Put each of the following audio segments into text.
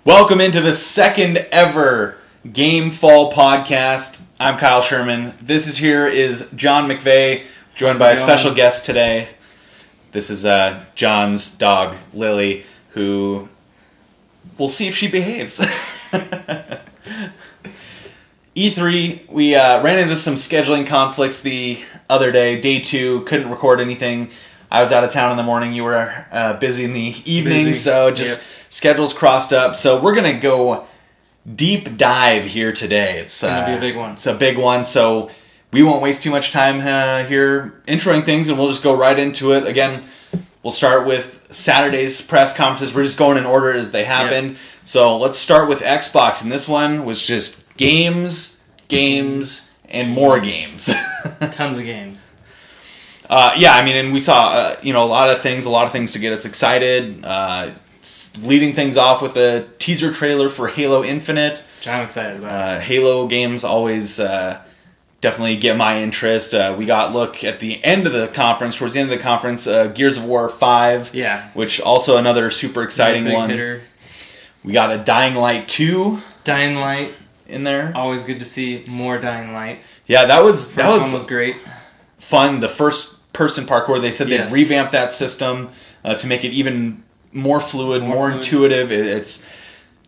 Welcome into the second ever Game Fall podcast. I'm Kyle Sherman. This is John McVeigh, joined by a special guest today. This is John's dog, Lily, who we'll see if she behaves. E3, we ran into some scheduling conflicts the other day, day 2, couldn't record anything. I was out of town in the morning, you were busy in the evening, so just schedules crossed up. So we're going to go deep dive here today. It's going to be a big one. It's a big one, so we won't waste too much time here introing things, and we'll just go right into it. Again, we'll start with Saturday's press conferences. We're just going in order as they happen. Yep. So let's start with Xbox, and this one was just games, and more games. Tons of games. And we saw a lot of things to get us excited. Leading things off with a teaser trailer for Halo Infinite. Which I'm excited about. Halo games always definitely get my interest. We got look at the end of the conference, towards the end of the conference, Gears of War 5. Yeah. Which also another super exciting big one. Hitter. We got a Dying Light 2. Dying Light. In there. Always good to see more Dying Light. Yeah, that was great. Fun. The first person parkour, they said they've revamped that system to make it even more fluid, more intuitive. It's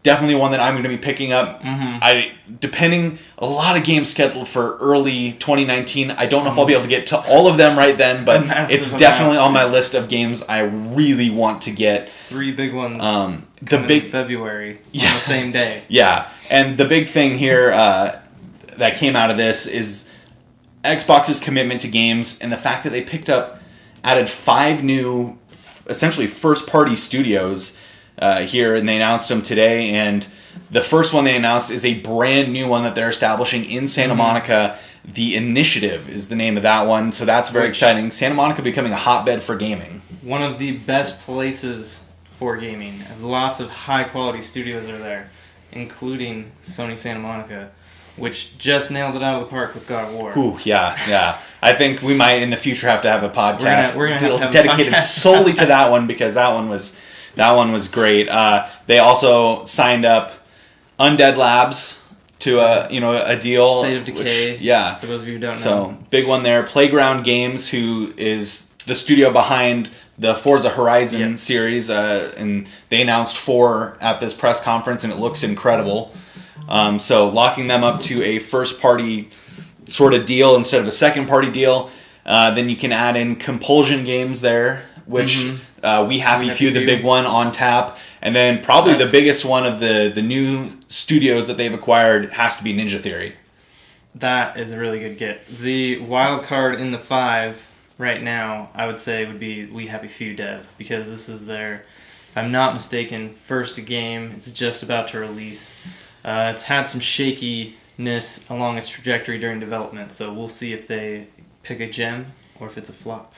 definitely one that I'm going to be picking up. Mm-hmm. A lot of games scheduled for early 2019. I don't know if I'll be able to get to all of them right then, but it's definitely on my list of games I really want to get. 3 big ones. The big February on the same day. Yeah, and the big thing here that came out of this is Xbox's commitment to games and the fact that they added 5 new, essentially first-party studios here, and they announced them today. And the first one they announced is a brand new one that they're establishing in Santa Monica. The Initiative is the name of that one, so that's very exciting. Santa Monica becoming a hotbed for gaming. One of the best places for gaming. Lots of high-quality studios are there, including Sony Santa Monica, which just nailed it out of the park with God of War. Ooh, yeah. I think we might in the future have to have a podcast we're gonna have dedicated solely to that one, because that one was great. They also signed up Undead Labs to a deal. State of Decay. For those of you who don't know. So big one there. Playground Games, who is the studio behind the Forza Horizon series, and they announced 4 at this press conference, and it looks incredible. So locking them up to a first-party sort of deal instead of a second-party deal. Then you can add in Compulsion Games there, which We Happy Few, the big one on tap. And then probably the biggest one of the new studios that they've acquired has to be Ninja Theory. That is a really good get. The wild card in the 5 right now, I would say, would be We Happy Few Dev, because this is their, if I'm not mistaken, first game. It's just about to release. It's had some shakiness along its trajectory during development, so we'll see if they pick a gem or if it's a flop.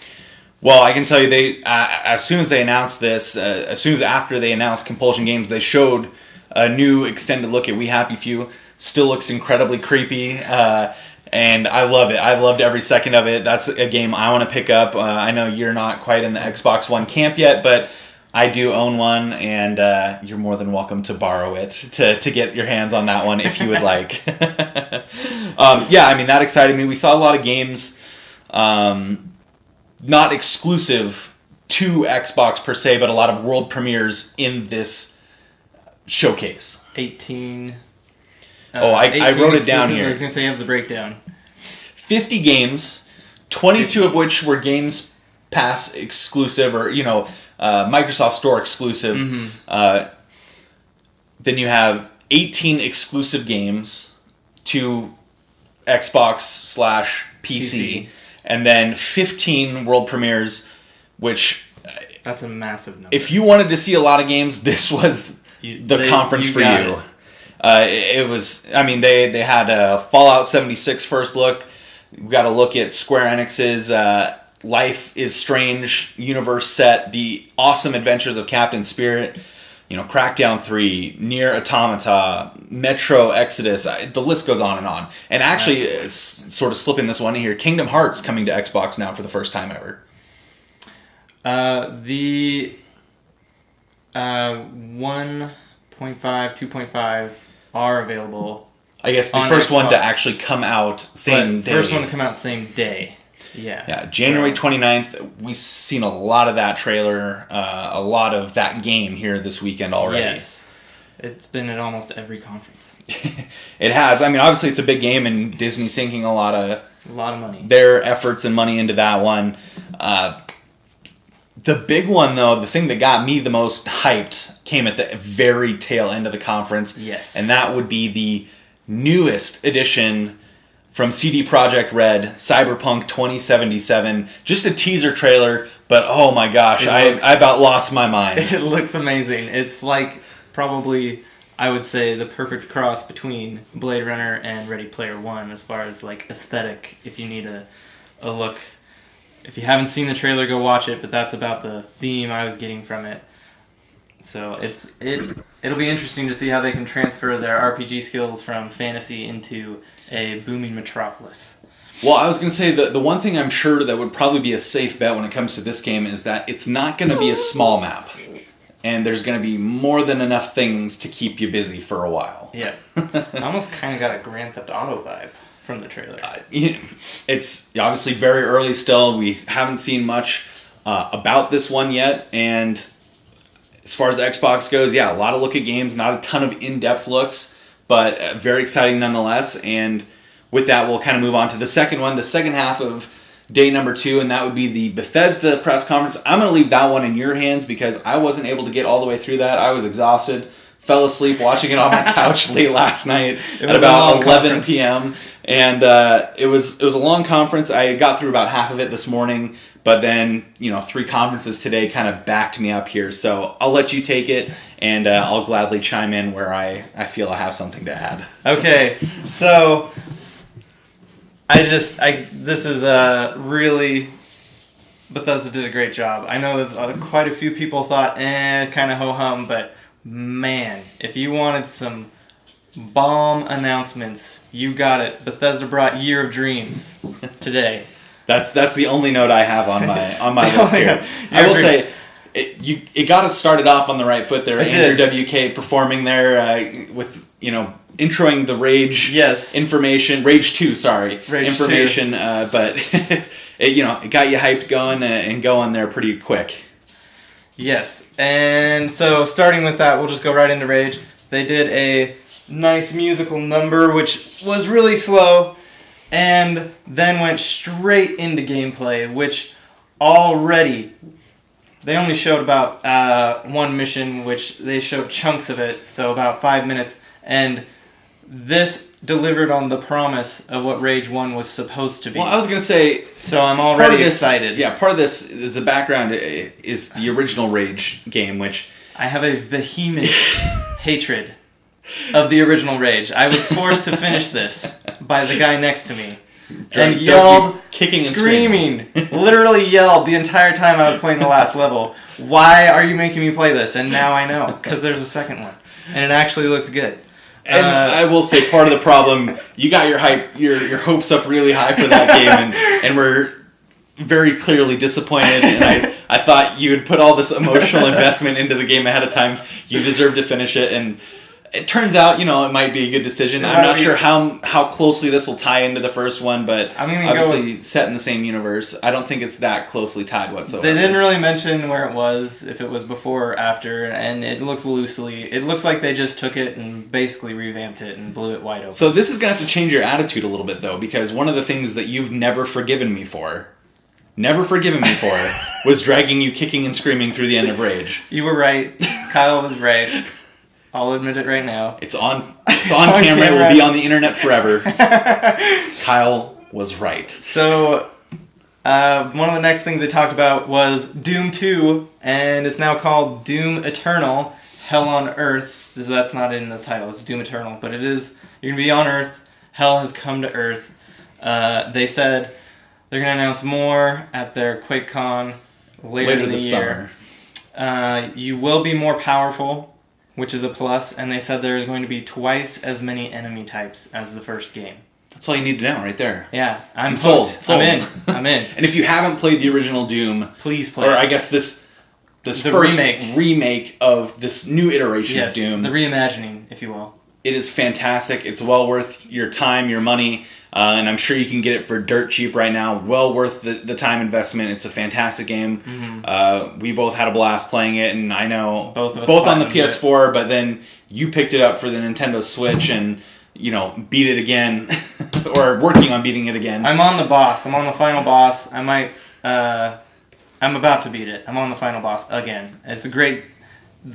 Well, I can tell you, they as soon as they announced this, after they announced Compulsion Games, they showed a new extended look at We Happy Few. Still looks incredibly creepy, and I love it. I loved every second of it. That's a game I want to pick up. I know you're not quite in the Xbox One camp yet, but I do own one, and you're more than welcome to borrow it to get your hands on that one if you would like. That excited me. We saw a lot of games, not exclusive to Xbox per se, but a lot of world premieres in this showcase. 18. I wrote it down here. I was going to say, I have the breakdown. 50 games, 22 of which were Games Pass exclusive, or Microsoft Store exclusive. Then you have 18 exclusive games to Xbox/PC, and then 15 world premieres, which... That's a massive number. If you wanted to see a lot of games, this was the conference for you. It was... they had a Fallout 76 first look. We got a look at Square-enix's Life is Strange universe set, the awesome adventures of Captain Spirit, Crackdown 3, Nier Automata, Metro Exodus, the list goes on. And actually, it's sort of slipping this one in here, Kingdom Hearts coming to Xbox now for the first time ever. The 1.5 0.5, 2.5 are available. I guess the first one to actually come out same day. First one to come out same day. Yeah. Yeah, January 29th. We've seen a lot of that trailer, a lot of that game here this weekend already. Yes. It's been at almost every conference. It has. I mean, obviously it's a big game, and Disney's sinking a lot of money. Their efforts and money into that one. The big one, though, the thing that got me the most hyped came at the very tail end of the conference. Yes. And that would be the newest edition from CD Projekt Red, Cyberpunk 2077. Just a teaser trailer, but oh my gosh, I about lost my mind. It looks amazing. It's like probably, I would say, the perfect cross between Blade Runner and Ready Player One as far as like aesthetic. If you need a look, if you haven't seen the trailer, go watch it. But that's about the theme I was getting from it. So it'll be interesting to see how they can transfer their RPG skills from fantasy into a booming metropolis. Well, I was going to say the one thing I'm sure that would probably be a safe bet when it comes to this game is that it's not going to be a small map. And there's going to be more than enough things to keep you busy for a while. Yeah. I almost kind of got a Grand Theft Auto vibe from the trailer. It's obviously very early still. We haven't seen much about this one yet. And as far as the Xbox goes, yeah, a lot of look at games, not a ton of in-depth looks, but very exciting nonetheless. And with that, we'll kind of move on to the second one, the second half of day number 2, and that would be the Bethesda press conference. I'm going to leave that one in your hands because I wasn't able to get all the way through that. I was exhausted, fell asleep watching it on my couch late last night at about 11 p.m. And it was a long conference. I got through about half of it this morning, but then 3 conferences today kind of backed me up here. So I'll let you take it, and I'll gladly chime in where I feel I have something to add. Okay, so this is really, Bethesda did a great job. I know that quite a few people thought, kind of ho-hum, but man, if you wanted some bomb announcements, you got it. Bethesda brought Year of Dreams today. That's the only note I have on my list here. I will say, it got us started off on the right foot there. Andrew WK performing there with introing the Rage information. Rage 2, sorry. Rage information, 2. But it got you hyped going and going there pretty quick. Yes, and so starting with that, we'll just go right into Rage. They did a nice musical number, which was really slow, and then went straight into gameplay, which already, they only showed about one mission, which they showed chunks of it, so about 5 minutes, and this delivered on the promise of what Rage 1 was supposed to be. Well, I was going to say... So I'm already excited. Yeah, part of this is the background is the original Rage game, which... I have a vehement hatred of the original Rage. I was forced to finish this by the guy next to me. And yelled, kicking and screaming, literally yelled the entire time I was playing the last level. Why are you making me play this? And now I know, because there's a second one. And it actually looks good. And I will say part of the problem, you got your hopes up really high for that game, and we're very clearly disappointed. And I thought you would put all this emotional investment into the game ahead of time. You deserve to finish it, and it turns out, it might be a good decision. I'm not sure how closely this will tie into the first one, but obviously set in the same universe. I don't think it's that closely tied whatsoever. They didn't really mention where it was, if it was before or after, and it looks like they just took it and basically revamped it and blew it wide open. So this is going to have to change your attitude a little bit, though, because one of the things that you've never forgiven me for was dragging you kicking and screaming through the end of Rage. You were right. Kyle was right. I'll admit it right now. It's on camera. It will be on the internet forever. Kyle was right. So, one of the next things they talked about was Doom 2, and it's now called Doom Eternal, Hell on Earth. That's not in the title. It's Doom Eternal, but it is. You're going to be on Earth. Hell has come to Earth. They said they're going to announce more at their QuakeCon later in the year. Summer. You will be more powerful, which is a plus, and they said there is going to be twice as many enemy types as the first game. That's all you need to know right there. Yeah, I'm sold. I'm in. And if you haven't played the original Doom... Please play Or I guess the this the first remake. remake of this new iteration of Doom. The reimagining, if you will. It is fantastic. It's well worth your time, your money, and I'm sure you can get it for dirt cheap right now. Well worth the time investment. It's a fantastic game. Mm-hmm. We both had a blast playing it, and I know both on the PS4, but then you picked it up for the Nintendo Switch and, beat it again, or working on beating it again. I'm on the boss. I'm on the final boss. I'm about to beat it. I'm on the final boss again. It's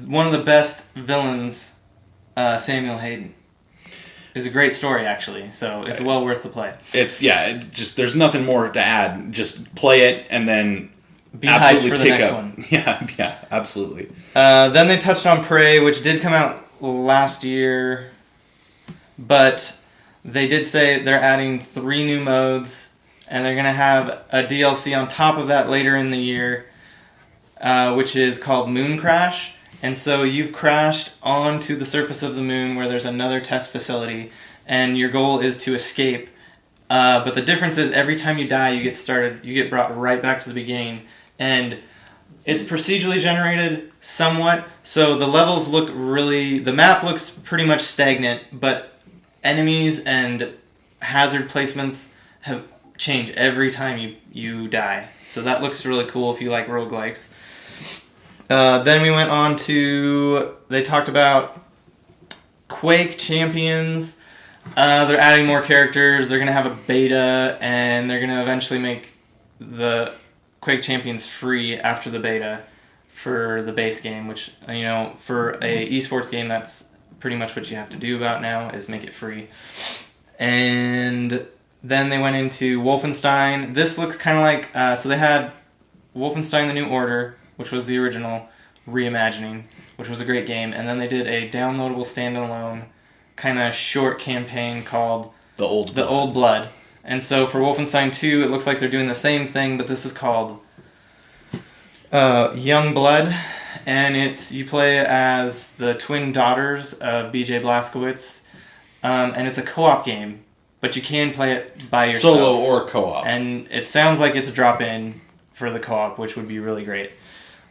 one of the best villains. Samuel Hayden. It's a great story, actually, so it's well worth the play. There's nothing more to add. Just play it and then be hyped for the next one. Yeah, absolutely. Then they touched on Prey, which did come out last year, but they did say they're adding 3 new modes, and they're going to have a DLC on top of that later in the year, which is called Moon Crash. And so you've crashed onto the surface of the moon where there's another test facility, and your goal is to escape. But the difference is every time you die, you get brought right back to the beginning. And it's procedurally generated somewhat, so the levels the map looks pretty much stagnant, but enemies and hazard placements have changed every time you die. So that looks really cool if you like roguelikes. Then we went on to, they talked about Quake Champions. They're adding more characters. They're going to have a beta, and they're going to eventually make the Quake Champions free after the beta for the base game, which, for a esports game, that's pretty much what you have to do about now, is make it free. And then they went into Wolfenstein. This looks kind of like, so they had Wolfenstein The New Order, which was the original reimagining, which was a great game. And then they did a downloadable standalone kind of short campaign called The Old Blood. And so for Wolfenstein 2, it looks like they're doing the same thing, but this is called Young Blood. And you play as the twin daughters of B.J. Blazkowicz. And it's a co-op game, but you can play it by yourself. Solo or co-op. And it sounds like it's a drop-in for the co-op, which would be really great.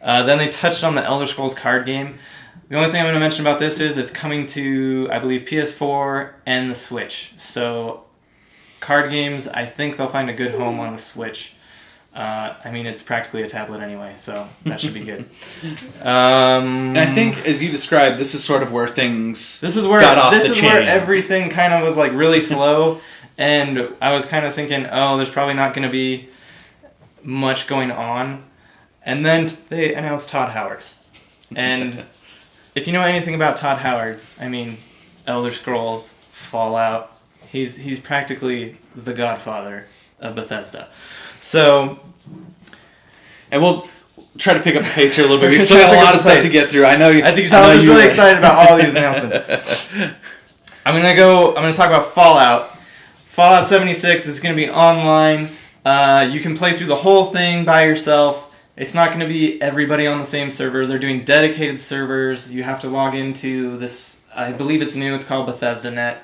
Then they touched on the Elder Scrolls card game. The only thing I'm going to mention about this is it's coming to, I believe, PS4 and the Switch. So, card games, I think they'll find a good home on the Switch. It's practically a tablet anyway, so that should be good. And I think, as you described, this is sort of where things got off the chain. This is where everything kind of was really slow, and I was kind of thinking, there's probably not going to be much going on. And then they announced Todd Howard. And if you know anything about Todd Howard, Elder Scrolls, Fallout, he's practically the godfather of Bethesda. So, and we'll try to pick up the pace here a little bit. We still got a lot of stuff to get through. I know you. As you can tell, I was really excited about all these announcements. I'm gonna talk about Fallout. Fallout 76 is gonna be online. You can play through the whole thing by yourself. It's not going to be everybody on the same server. They're doing dedicated servers. You have to log into this, I believe it's new, it's called Bethesda Net.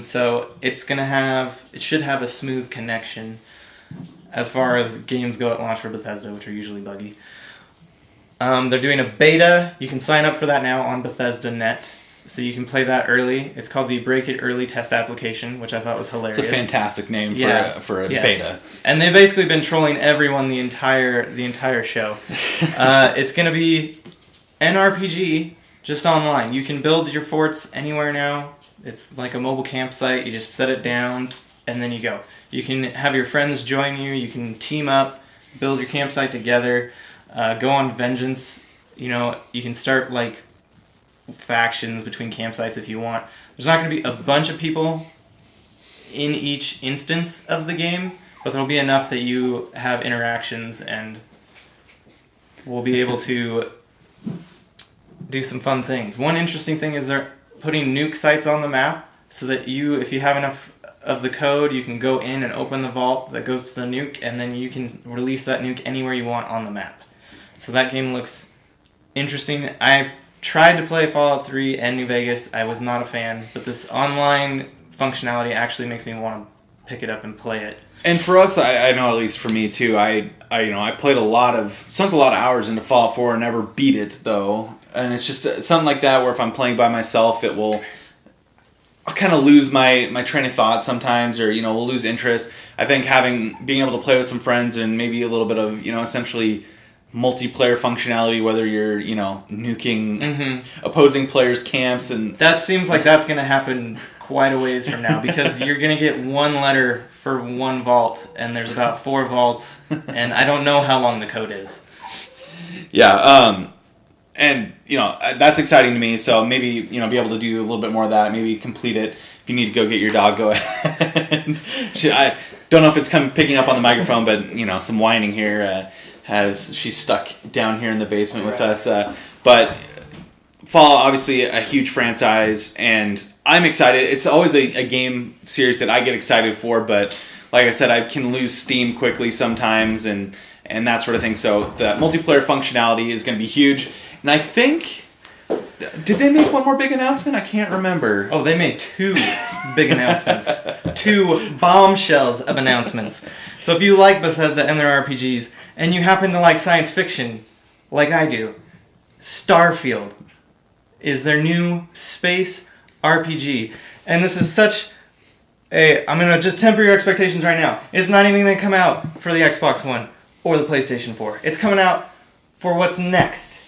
So it should have a smooth connection as far as games go at launch for Bethesda, which are usually buggy. They're doing a beta. You can sign up for that now on Bethesda Net. So you can play that early. It's called the Break It Early Test Application, which I thought was hilarious. It's a fantastic name for a beta. And they've basically been trolling everyone the entire show. It's going to be an RPG, just online. You can build your forts anywhere now. It's like a mobile campsite. You just set it down, and then you go. You can have your friends join you. You can team up, build your campsite together, go on vengeance. You can start factions between campsites if you want. There's not going to be a bunch of people in each instance of the game, but there'll be enough that you have interactions and we'll be able to do some fun things. One interesting thing is they're putting nuke sites on the map so that if you have enough of the code, you can go in and open the vault that goes to the nuke, and then you can release that nuke anywhere you want on the map. So that game looks interesting. I tried to play Fallout 3 and New Vegas. I was not a fan, but this online functionality actually makes me want to pick it up and play it. And for us, I know at least for me too, I played sunk a lot of hours into Fallout 4 and never beat it though. And it's just something like that where if I'm playing by myself, I'll kind of lose my train of thought sometimes, or we'll lose interest. I think being able to play with some friends and maybe a little bit of essentially multiplayer functionality, whether you're nuking opposing players' camps, and that seems like that's going to happen quite a ways from now, because you're going to get one letter for one vault, and there's about 4 vaults, and I don't know how long the code is. Yeah, and that's exciting to me. So maybe be able to do a little bit more of that. Maybe complete it. If you need to go get your dog, go ahead. I don't know if it's picking up on the microphone, but some whining here. She's stuck down here in the basement with us. But Fallout, obviously a huge franchise, and I'm excited. It's always a game series that I get excited for, but like I said, I can lose steam quickly sometimes, and that sort of thing. So the multiplayer functionality is going to be huge. And I think, did they make one more big announcement? I can't remember. Oh, they made 2 big announcements. 2 bombshells of announcements. So if you like Bethesda and their RPGs, and you happen to like science fiction, like I do, Starfield is their new space RPG. And this is such I'm going to just temper your expectations right now. It's not even going to come out for the Xbox One or the PlayStation 4. It's coming out for what's next.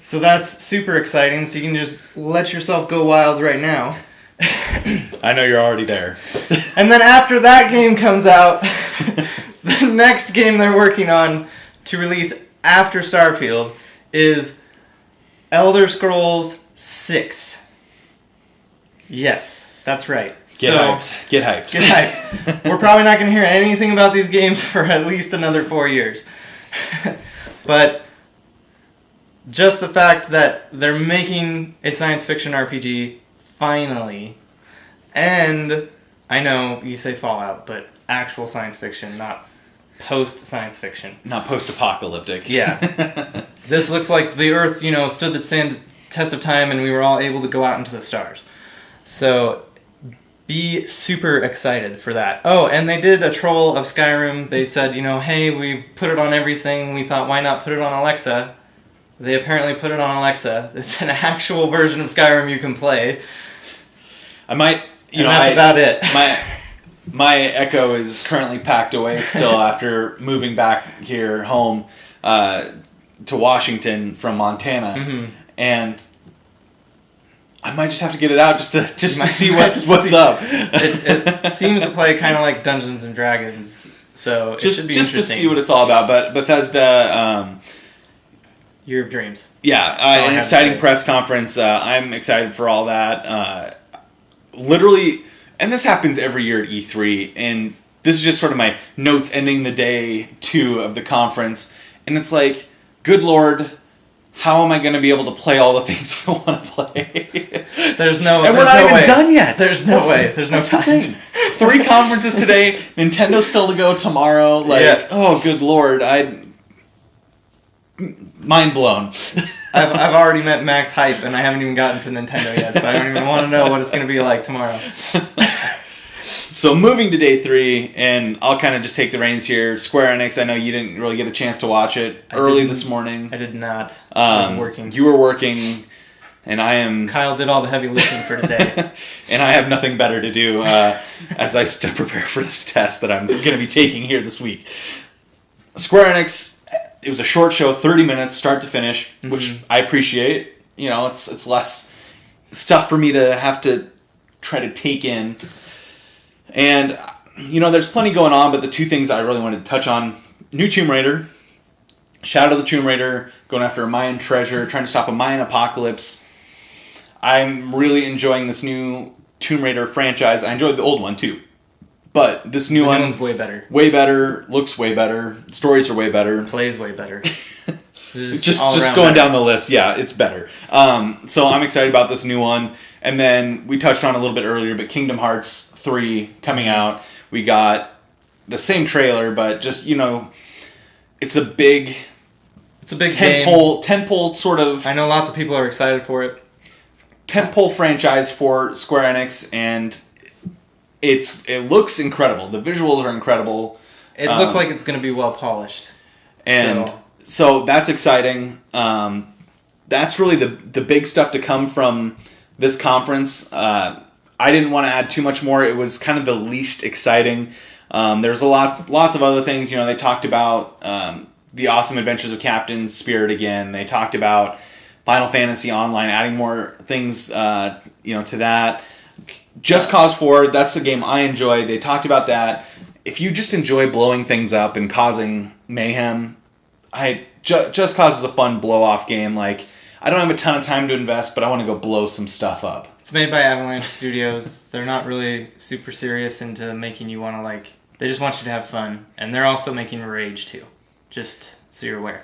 So that's super exciting, so you can just let yourself go wild right now. I know you're already there. And then after that game comes out, the next game they're working on to release after Starfield is Elder Scrolls 6. Yes, that's right. Get hyped. Get hyped. We're probably not going to hear anything about these games for at least another 4 years. But just the fact that they're making a science fiction RPG finally, and I know you say Fallout, but actual science fiction, not post-science fiction. Not post-apocalyptic. Yeah. This looks like the Earth, stood the test of time, and we were all able to go out into the stars. So be super excited for that. Oh, and they did a troll of Skyrim. They said, hey, we put it on everything. We thought, why not put it on Alexa? They apparently put it on Alexa. It's an actual version of Skyrim you can play. I might, that's about it. My Echo is currently packed away still after moving back here home to Washington from Montana, and I might just have to get it out just to see what's up. It seems to play kind of like Dungeons and Dragons, so it should be just interesting. to see what it's all about. But Bethesda. Year of Dreams. Yeah, an exciting press conference. I'm excited for all that. Literally, and this happens every year at E3, and this is just sort of my notes ending the day 2 of the conference, and it's like, good Lord, how am I going to be able to play all the things I want to play? There's no, and we're not even done yet. There's no way. There's no time. 3 conferences today. Nintendo's still to go tomorrow. Oh, good Lord, mind blown. I've already met max hype, and I haven't even gotten to Nintendo yet, so I don't even want to know what it's going to be like tomorrow. So moving to day 3, and I'll kind of just take the reins here. Square-enix, I know you didn't really get a chance to watch it early this morning. I did not. I was working. You were working, and I am... Kyle did all the heavy lifting for today. And I have nothing better to do as I still prepare for this test that I'm going to be taking here this week. Square-enix... It was a short show, 30 minutes, start to finish, which I appreciate. It's less stuff for me to have to try to take in. And, there's plenty going on, but the 2 things I really wanted to touch on, new Tomb Raider, Shadow of the Tomb Raider, going after a Mayan treasure, trying to stop a Mayan apocalypse. I'm really enjoying this new Tomb Raider franchise. I enjoyed the old one, too. But this new one's way better. Way better, looks way better, stories are way better. Plays way better. just going down the list, yeah, it's better. So I'm excited about this new one. And then we touched on it a little bit earlier, but Kingdom Hearts 3 coming out. We got the same trailer, but just, it's a big tentpole sort of... I know lots of people are excited for it. Tentpole franchise for Square-enix, and it looks incredible. The visuals are incredible. It looks like it's going to be well polished. And so that's exciting. That's really the big stuff to come from this conference. I didn't want to add too much more. It was kind of the least exciting. There's lots of other things. They talked about the Awesome Adventures of Captain Spirit again. They talked about Final Fantasy Online, adding more things, to that. Just Cause 4, that's the game I enjoy. They talked about that. If you just enjoy blowing things up and causing mayhem, Just Cause is a fun blow-off game. Like, I don't have a ton of time to invest, but I want to go blow some stuff up. It's made by Avalanche Studios. They're not really super serious into making you want to, they just want you to have fun. And they're also making Rage, too. Just so you're aware.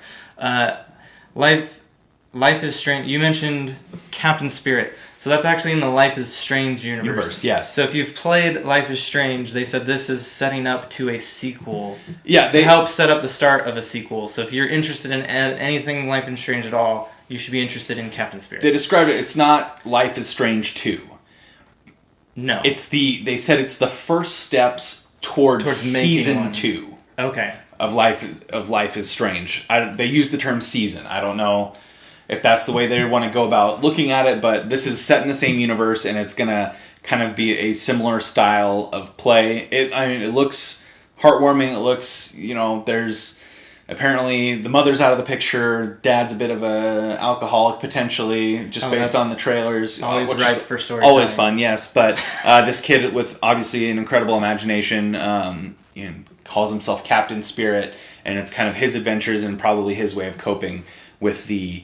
Life is Strange. You mentioned Captain Spirit. So that's actually in the Life is Strange universe. Yes. So if you've played Life is Strange, they said this is setting up to a sequel. Yeah, to help set up the start of a sequel. So if you're interested in anything Life is Strange at all, you should be interested in Captain Spirit. They described it. It's not Life is Strange 2. No. They said it's the first steps towards season 2. Okay. Of Life is Strange. They use the term season. I don't know if that's the way they want to go about looking at it, but this is set in the same universe, and it's going to kind of be a similar style of play. It looks heartwarming. It looks, there's apparently the mother's out of the picture. Dad's a bit of a alcoholic potentially, just based on the trailers. Always right for story. Always fun, yes. But this kid with obviously an incredible imagination, calls himself Captain Spirit, and it's kind of his adventures and probably his way of coping with the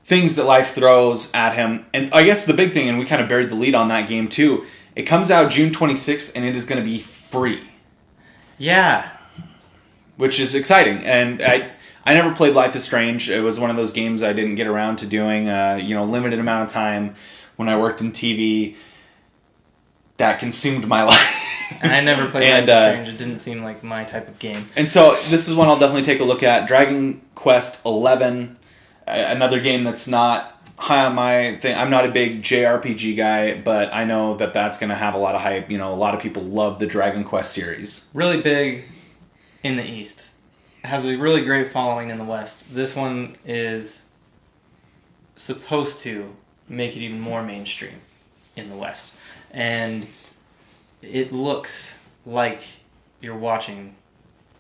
things that life throws at him. And I guess the big thing, and we kind of buried the lead on that game too, it comes out June 26th, and it is going to be free. Yeah. Which is exciting. And I never played Life is Strange. It was one of those games I didn't get around to doing. Limited amount of time when I worked in TV. That consumed my life. And I never played Life is Strange. It didn't seem like my type of game. And so this is one I'll definitely take a look at. Dragon Quest XI, another game that's not high on my thing. I'm not a big JRPG guy, but I know that that's going to have a lot of hype. A lot of people love the Dragon Quest series. Really big in the East. It has a really great following in the West. This one is supposed to make it even more mainstream in the West. And it looks like you're watching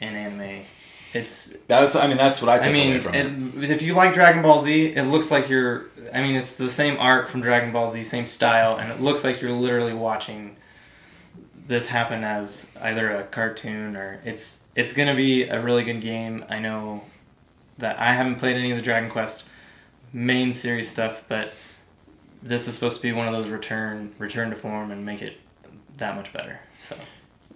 an anime. That's what I took away from it. If you like Dragon Ball Z, it looks like it's the same art from Dragon Ball Z, same style, and it looks like you're literally watching this happen as either a cartoon or it's going to be a really good game. I know that I haven't played any of the Dragon Quest main series stuff, but this is supposed to be one of those return to form and make it that much better. So,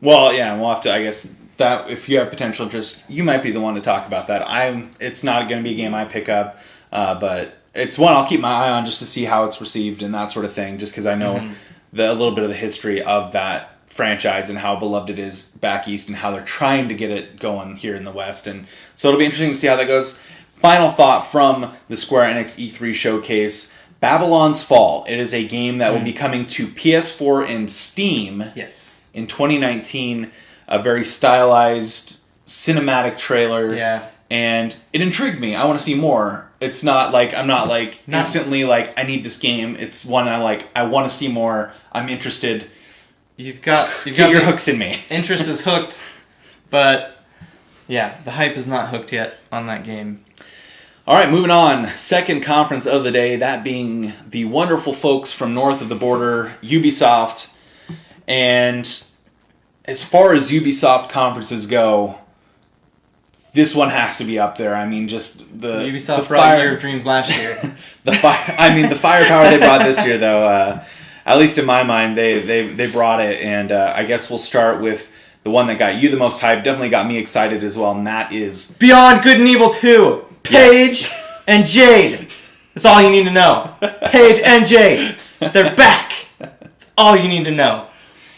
well, yeah, we'll have to. I guess that if you have potential interest, you might be the one to talk about that. It's not going to be a game I pick up, but it's one I'll keep my eye on just to see how it's received and that sort of thing. Just because I know a little bit of the history of that franchise and how beloved it is back east and how they're trying to get it going here in the West. And so it'll be interesting to see how that goes. Final thought from the Square-enix E3 showcase. Babylon's Fall. It is a game that will be coming to PS4 and Steam in 2019. A very stylized cinematic trailer. Yeah. And it intrigued me. I want to see more. It's not like, I'm not like instantly like, I need this game. It's one I want to see more. I'm interested. You've got your hooks in me. Interest is hooked, but yeah, the hype is not hooked yet on that game. All right, moving on. Second conference of the day, that being the wonderful folks from north of the border, Ubisoft. And as far as Ubisoft conferences go, this one has to be up there. I mean, just Ubisoft brought Year of Dreams last year. the firepower they brought this year, though. At least in my mind, they brought it. And I guess we'll start with the one that got you the most hype. Definitely got me excited as well, and that is Beyond Good and Evil 2. Paige and Jade. That's all you need to know. Paige and Jade. They're back. That's all you need to know.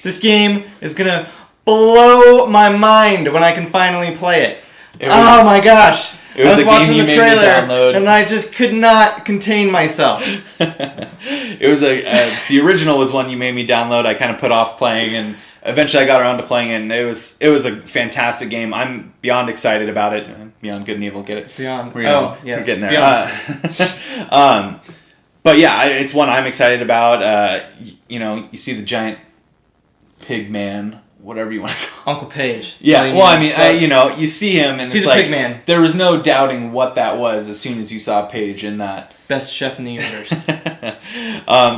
This game is going to blow my mind when I can finally play it. Oh my gosh. I was watching the trailer and I just could not contain myself. It was the original was one you made me download. I kind of put off playing, and eventually I got around to playing it, and it was a fantastic game. I'm beyond excited about it. Beyond Good and Evil, get it? Beyond. Yes. We're getting there. But yeah, it's one I'm excited about. You see the giant pig man, whatever you want to call Uncle Page. Yeah, well, I mean, you see him, and he's it's a like pig man. There was no doubting what that was as soon as you saw Page in that. Best chef in the universe.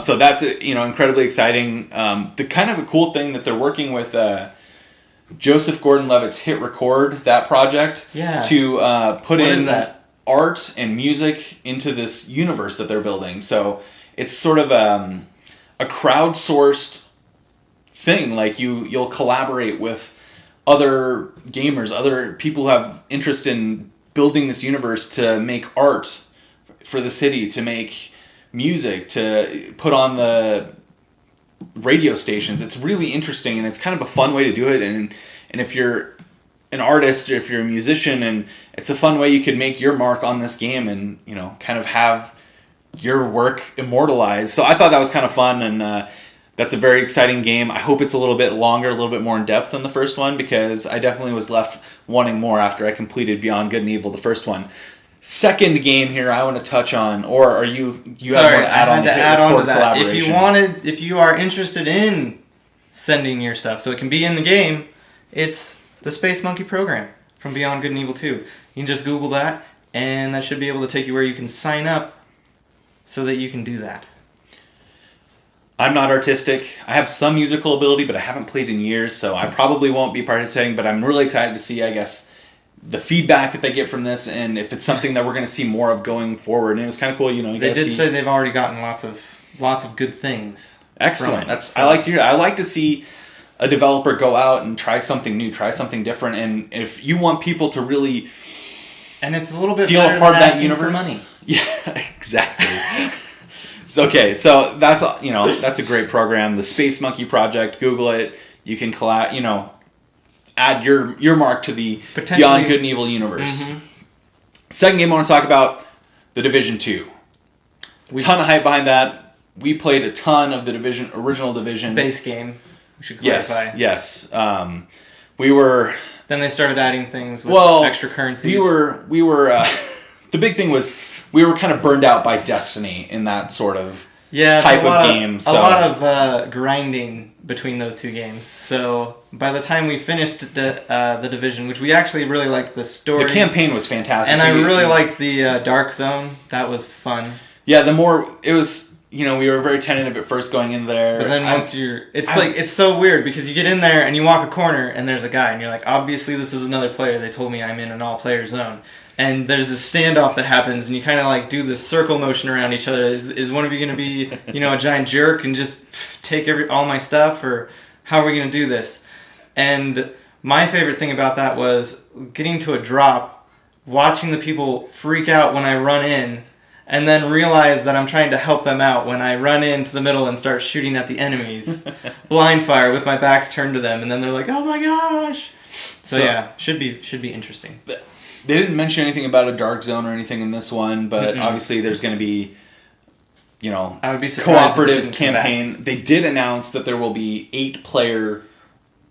So that's incredibly exciting. The kind of a cool thing that they're working with Joseph Gordon-Levitt's Hit Record, that project, to put in art and music into this universe that they're building. So it's sort of a crowdsourced thing. Like you'll collaborate with other gamers, other people who have interest in building this universe to make art for the city, to make music, to put on the radio stations. It's really interesting, and it's kind of a fun way to do it. And if you're an artist, or if you're a musician, and it's a fun way you could make your mark on this game and kind of have your work immortalized. So I thought that was kind of fun, and that's a very exciting game. I hope it's a little bit longer, a little bit more in depth than the first one, because I definitely was left wanting more after I completed Beyond Good and Evil, the first one. Second game here I want to touch on, or are you have more to add on the Hit Record collaboration? If you are interested in sending your stuff so it can be in the game, it's the Space Monkey program from Beyond Good and Evil 2. You can just Google that, and that should be able to take you where you can sign up so that you can do that. I'm not artistic. I have some musical ability, but I haven't played in years, so I probably won't be participating, but I'm really excited to see, I guess, the feedback that they get from this, and if it's something that we're going to see more of going forward. And it was kind of cool, They did say they've already gotten lots of good things. Excellent. I like to hear. I like to see a developer go out and try something new, try something different, and if you want people to really, and it's a little bit feel better a part than of that asking universe. For money. Yeah, exactly. Okay, so that's a great program, the Space Monkey Project. Google it. You can add your mark to the Beyond Good and Evil universe. Mm-hmm. Second game I want to talk about, The Division 2. Ton of hype behind that. We played a ton of the original Division. Base game, we should clarify. Yes. We were... Then they started adding things with extra currencies. We were the big thing was we were kind of burned out by Destiny in that sort of type of game. A lot of grinding between those two games. So by the time we finished the Division, which we actually really liked the story. The campaign was fantastic. And I really liked the Dark Zone. That was fun. Yeah, the more... It was... we were very tentative at first going in there. But then once it's so weird because you get in there and you walk a corner and there's a guy and you're like, obviously this is another player. They told me I'm in an all-player zone. And there's this standoff that happens and you kind of do this circle motion around each other. Is one of you going to be, a giant jerk and just take all my stuff, or how are we going to do this? And my favorite thing about that was getting to a drop, watching the people freak out when I run in, and then realize that I'm trying to help them out when I run into the middle and start shooting at the enemies. Blind fire with my back's turned to them, and then they're like, oh my gosh! So yeah, should be interesting. They didn't mention anything about a dark zone or anything in this one, but obviously there's going to be, I would be cooperative campaign. They did announce that there will be 8-player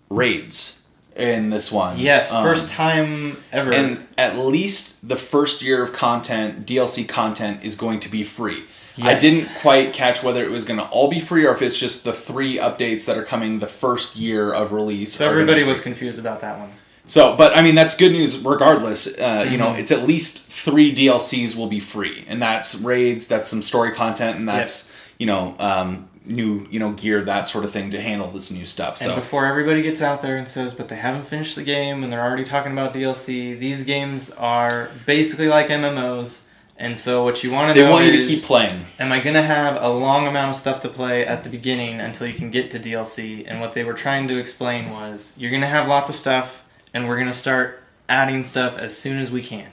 raids in this one. Yes, first time ever. And at least the first year of content, DLC content, is going to be free. Yes. I didn't quite catch whether it was going to all be free or if it's just the 3 updates that are coming the first year of release. So everybody was confused about that one. So, but I mean, that's good news regardless. It's at least 3 DLCs will be free. And that's raids, that's some story content, and that's, new, gear, that sort of thing to handle this new stuff. And before everybody gets out there and says, but they haven't finished the game and they're already talking about DLC, these games are basically like MMOs. And so what you want to know is... They want you to keep playing. Am I going to have a long amount of stuff to play at the beginning until you can get to DLC? And what they were trying to explain was, you're going to have lots of stuff, and we're going to start adding stuff as soon as we can.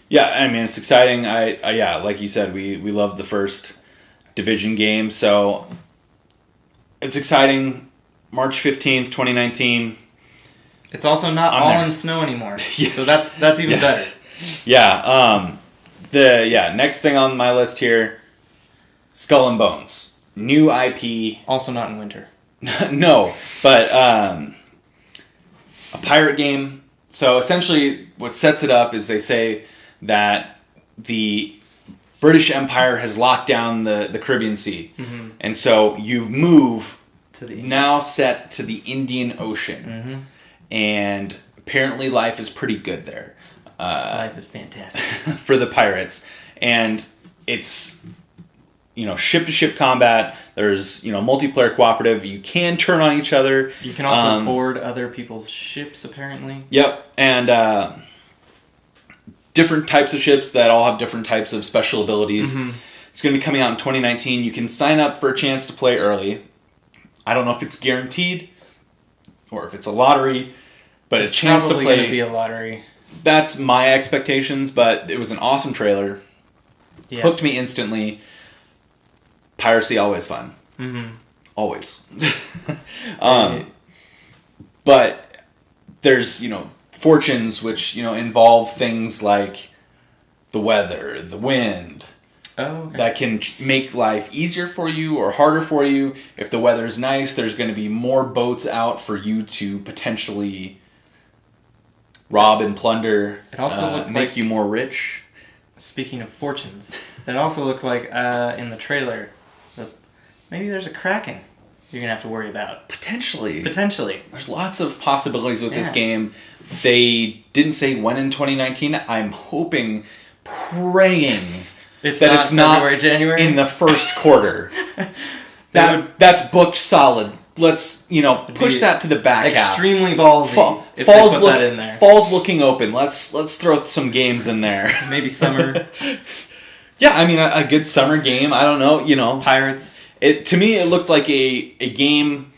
Yeah, I mean, it's exciting. I like you said, we love the first Division game, so it's exciting. March 15th, 2019. It's also not all in snow anymore. Yes. So that's even better. Yeah. Next thing on my list here, Skull and Bones. New IP. Also not in winter. No, but a pirate game. So essentially, what sets it up is they say that the British Empire has locked down the Caribbean Sea, and so you move To the now set to the Indian Ocean, and apparently life is pretty good there. Life is fantastic for the pirates, and it's ship to ship combat. There's multiplayer cooperative. You can turn on each other. You can also board other people's ships, apparently. Yep, and different types of ships that all have different types of special abilities. It's going to be coming out in 2019. You can sign up for a chance to play early. I don't know if it's guaranteed or if it's a lottery, but it's a chance to play. It's probably going to be a lottery. That's my expectations, but it was an awesome trailer. Yeah. Hooked me instantly. Piracy, always fun. Always. But there's, fortunes which, involve things like the weather, the wind. Oh, okay. That can make life easier for you or harder for you. If the weather's nice, there's going to be more boats out for you to potentially rob and plunder. It also make you more rich. Speaking of fortunes, it also looked like in the trailer that maybe there's a Kraken you're going to have to worry about. Potentially. There's lots of possibilities with this game. They didn't say when in 2019. I'm hoping, praying that it's not February, January? In the first quarter. That's booked solid. Let's push that to the back half. Extremely ballsy. If they put that in there. Fall's looking open. Let's throw some games in there. Maybe summer. Yeah, I mean a good summer game. I don't know. Pirates. To me, it looked like a game.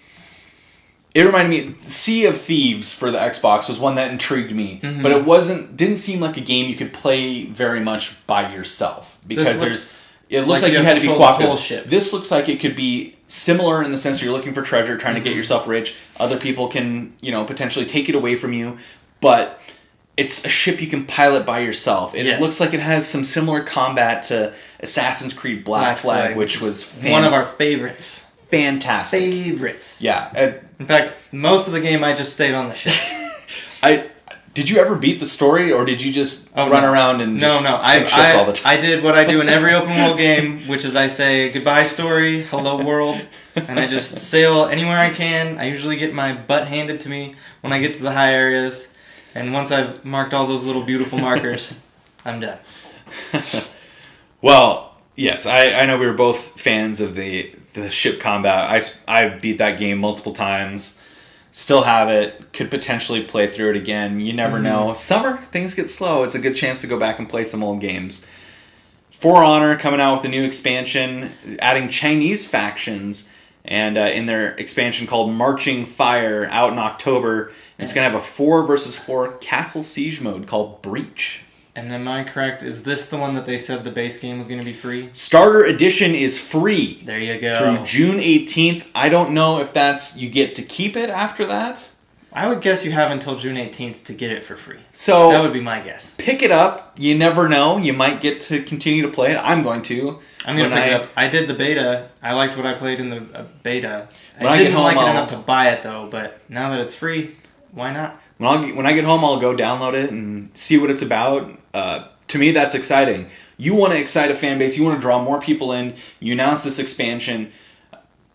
It reminded me. Sea of Thieves for the Xbox was one that intrigued me, but it didn't seem like a game you could play very much by yourself because it looked like you had to be cooperative. This looks like it could be similar in the sense you're looking for treasure, trying to get yourself rich. Other people can, potentially take it away from you, but it's a ship you can pilot by yourself. It looks like it has some similar combat to Assassin's Creed Black Flag, which was one of our favorites. Fantastic. Favorites. Yeah. In fact, most of the game I just stayed on the ship. Did you ever beat the story, or did you just run around and just sink ships all the time? I did what I do in every open world game, which is I say goodbye story, hello world, and I just sail anywhere I can. I usually get my butt handed to me when I get to the high areas, and once I've marked all those little beautiful markers, I'm done. Well, yes, I know we were both fans of the ship combat. I beat that game multiple times. Still have it. Could potentially play through it again. You never know. Summer, things get slow. It's a good chance to go back and play some old games. For Honor coming out with a new expansion, adding Chinese factions, and in their expansion called Marching Fire out in October. And it's going to have a 4 versus 4 castle siege mode called Breach. And am I correct? Is this the one that they said the base game was going to be free? Starter Edition is free. There you go. Through June 18th. I don't know if you get to keep it after that. I would guess you have until June 18th to get it for free. So that would be my guess. Pick it up. You never know. You might get to continue to play it. I'm going to. I'm going to pick it up. I did the beta. I liked what I played in the beta. I didn't like it enough to buy it, though. But now that it's free, why not? When I get home, I'll go download it and see what it's about. To me, that's exciting. You want to excite a fan base. You want to draw more people in. You announce this expansion,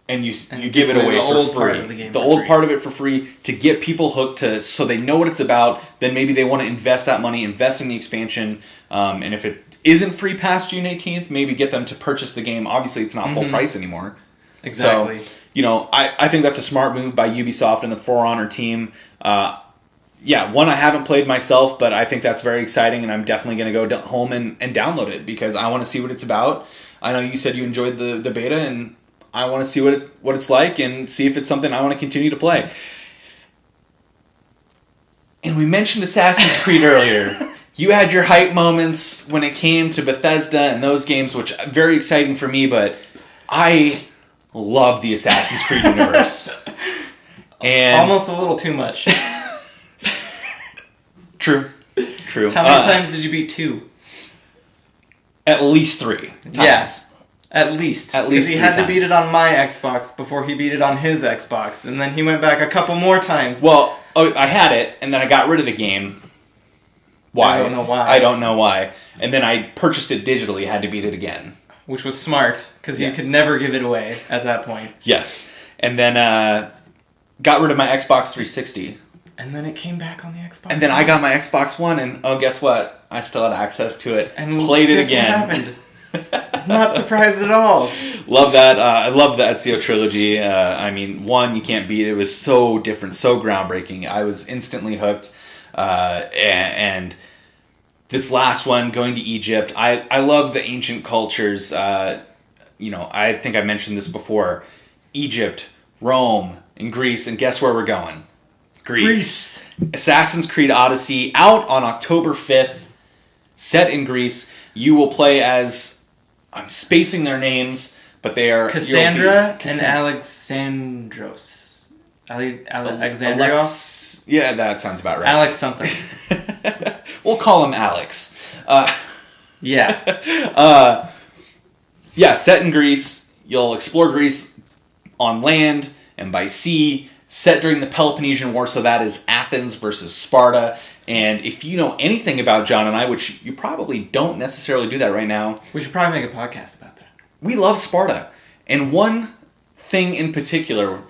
and you give it away for free. The old part of it for free to get people hooked so they know what it's about. Then maybe they want to invest that money, invest in the expansion. And if it isn't free past June 18th, maybe get them to purchase the game. Obviously, it's not full price anymore. Exactly. So, I think that's a smart move by Ubisoft and the For Honor team. One I haven't played myself, but I think that's very exciting, and I'm definitely going to go home and download it because I want to see what it's about. I know you said you enjoyed the beta, and I want to see what it's like and see if it's something I want to continue to play. And we mentioned Assassin's Creed earlier. You had your hype moments when it came to Bethesda and those games, which are very exciting for me, but I love the Assassin's Creed universe. And almost a little too much. True. How many times did you beat 2? At least 3 times. Yeah. At least. At least he 3 had times. to beat it on my Xbox before he beat it on his Xbox, and then he went back a couple more times. Well, I had it, and then I got rid of the game. Why? I don't know why. I don't know why. And then I purchased it digitally, had to beat it again. Which was smart, because you could never give it away at that point. Yes. And then got rid of my Xbox 360. And then it came back on the Xbox And then I got my Xbox One, and guess what? I still had access to it. And played it guess again. What happened? Not surprised at all. Love that. I love the Ezio trilogy. I mean, 1, you can't beat it. It was so different, so groundbreaking. I was instantly hooked. And this last one, going to Egypt, I love the ancient cultures. I think I mentioned this before. Egypt, Rome, and Greece, and guess where we're going? Greece. Assassin's Creed Odyssey, out on October 5th, set in Greece. You will play as... I'm spacing their names, but they are... Cassandra and Alexandros. Alexandros? Yeah, that sounds about right. Alex something. We'll call him Alex. Yeah. Set in Greece. You'll explore Greece on land and by sea, set during the Peloponnesian War, so that is Athens versus Sparta. And if you know anything about John and I, which you probably don't necessarily do that right now... We should probably make a podcast about that. We love Sparta. And one thing in particular,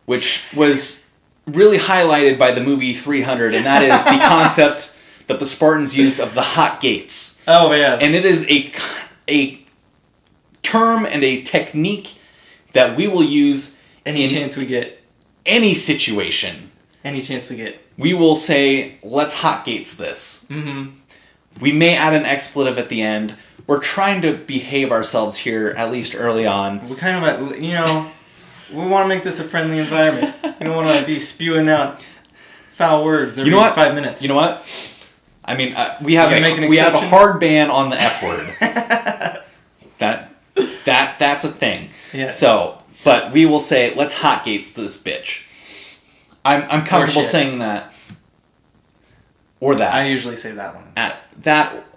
which was really highlighted by the movie 300, and that is the concept that the Spartans used of the hot gates. Oh, yeah. And it is a term and a technique that we will use any chance we get. Any situation. Any chance we get. We will say, let's hot gates this. Mm-hmm. We may add an expletive at the end. We're trying to behave ourselves here, at least early on. We kind of, we want to make this a friendly environment. We don't want to be spewing out foul words every 5 minutes. You know what? I mean, we have a hard ban on the F word. That's a thing. Yeah. So, but we will say, let's hot gates this bitch. I'm comfortable saying that. Or that. I usually say that one.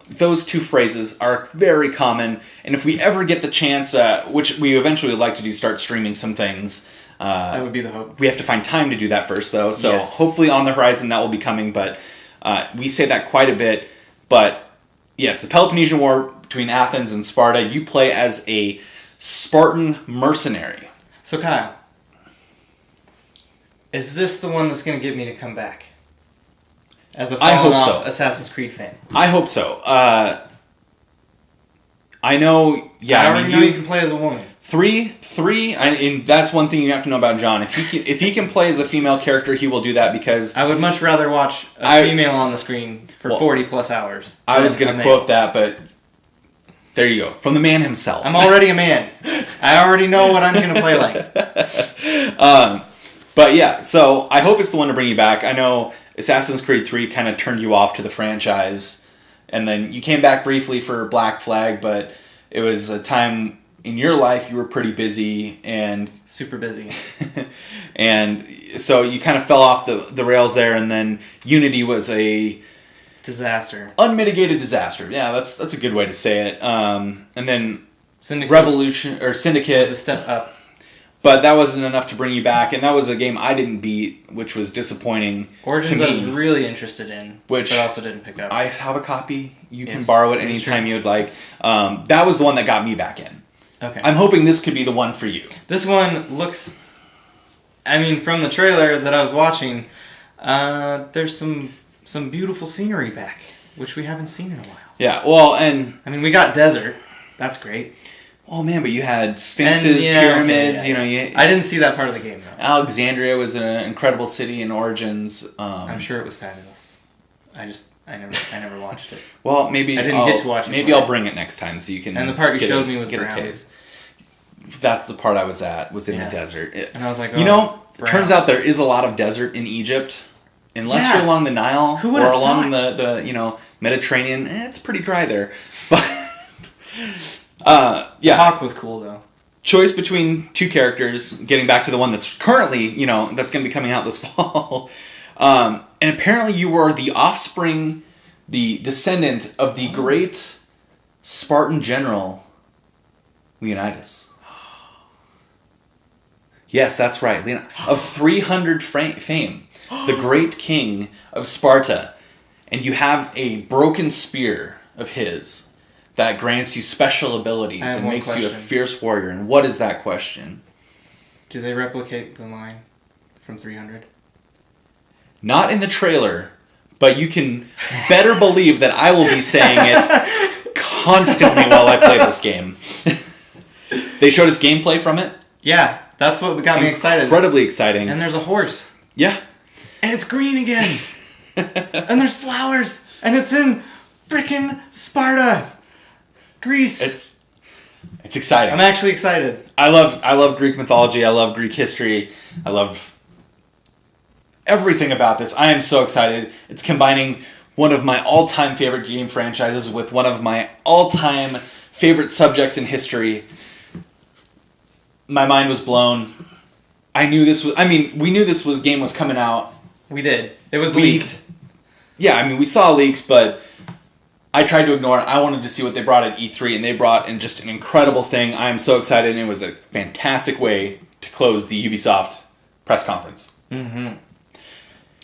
Those two phrases are very common, and if we ever get the chance, which we eventually would like to do, start streaming some things. That would be the hope. We have to find time to do that first, though, so hopefully on the horizon that will be coming, but we say that quite a bit. But yes, the Peloponnesian War between Athens and Sparta, you play as a Spartan mercenary. So Kyle, is this the one that's going to get me to come back? As a fallen-off Assassin's Creed fan. I hope so. I know... Yeah, I already know you can play as a woman. And that's one thing you have to know about John. If he can play as a female character, he will do that because... I would much rather watch a female on the screen for 40 plus hours. I was going to quote that, but... There you go. From the man himself. I'm already a man. I already know what I'm going to play like. But yeah, so I hope it's the one to bring you back. I know Assassin's Creed 3 kind of turned you off to the franchise, and then you came back briefly for Black Flag, but it was a time in your life you were pretty busy and... Super busy. And so you kind of fell off the rails there, and then Unity was a... disaster. Unmitigated disaster. Yeah, that's a good way to say it. And then Syndicate Syndicate was a step up. But that wasn't enough to bring you back, and that was a game I didn't beat, which was disappointing Origins to me. I was really interested in, but also didn't pick up. I have a copy. You can borrow it anytime you would like. That was the one that got me back in. Okay. I'm hoping this could be the one for you. This one looks... I mean, from the trailer that I was watching, there's some beautiful scenery back, which we haven't seen in a while. Yeah, well, and... I mean, we got desert. That's great. Oh, man, but you had sphinxes, pyramids, I didn't see that part of the game, though. Alexandria was an incredible city in Origins. I'm sure it was fabulous. I never watched it. Well, maybe... I didn't get to watch it. Maybe I'll bring it next time so you can... And the part you showed me was brown. That's the part I was at, was in the desert. And I was like, turns out there is a lot of desert in Egypt. Unless you're along the Nile or along the Mediterranean, it's pretty dry there. But The hawk was cool though. Choice between two characters. Getting back to the one that's currently, that's going to be coming out this fall. And apparently, you were the offspring, the descendant of the great Spartan general Leonidas. Yes, that's right. Of 300 fame, the great king of Sparta. And you have a broken spear of his that grants you special abilities and makes you a fierce warrior. And what is that question? Do they replicate the line from 300? Not in the trailer, but you can better believe that I will be saying it constantly while I play this game. They showed us gameplay from it. Yeah, that's what got me excited. Incredibly exciting. And there's a horse. Yeah. And it's green again. And there's flowers. And it's in frickin' Sparta. Greece. It's exciting. I'm actually excited. I love Greek mythology. I love Greek history. I love everything about this. I am so excited. It's combining one of my all-time favorite game franchises with one of my all-time favorite subjects in history. My mind was blown. We knew this game was coming out. We did. It was leaked. Yeah, I mean, we saw leaks, but I tried to ignore it. I wanted to see what they brought at E3, and they brought in just an incredible thing. I am so excited, and it was a fantastic way to close the Ubisoft press conference. Mm-hmm.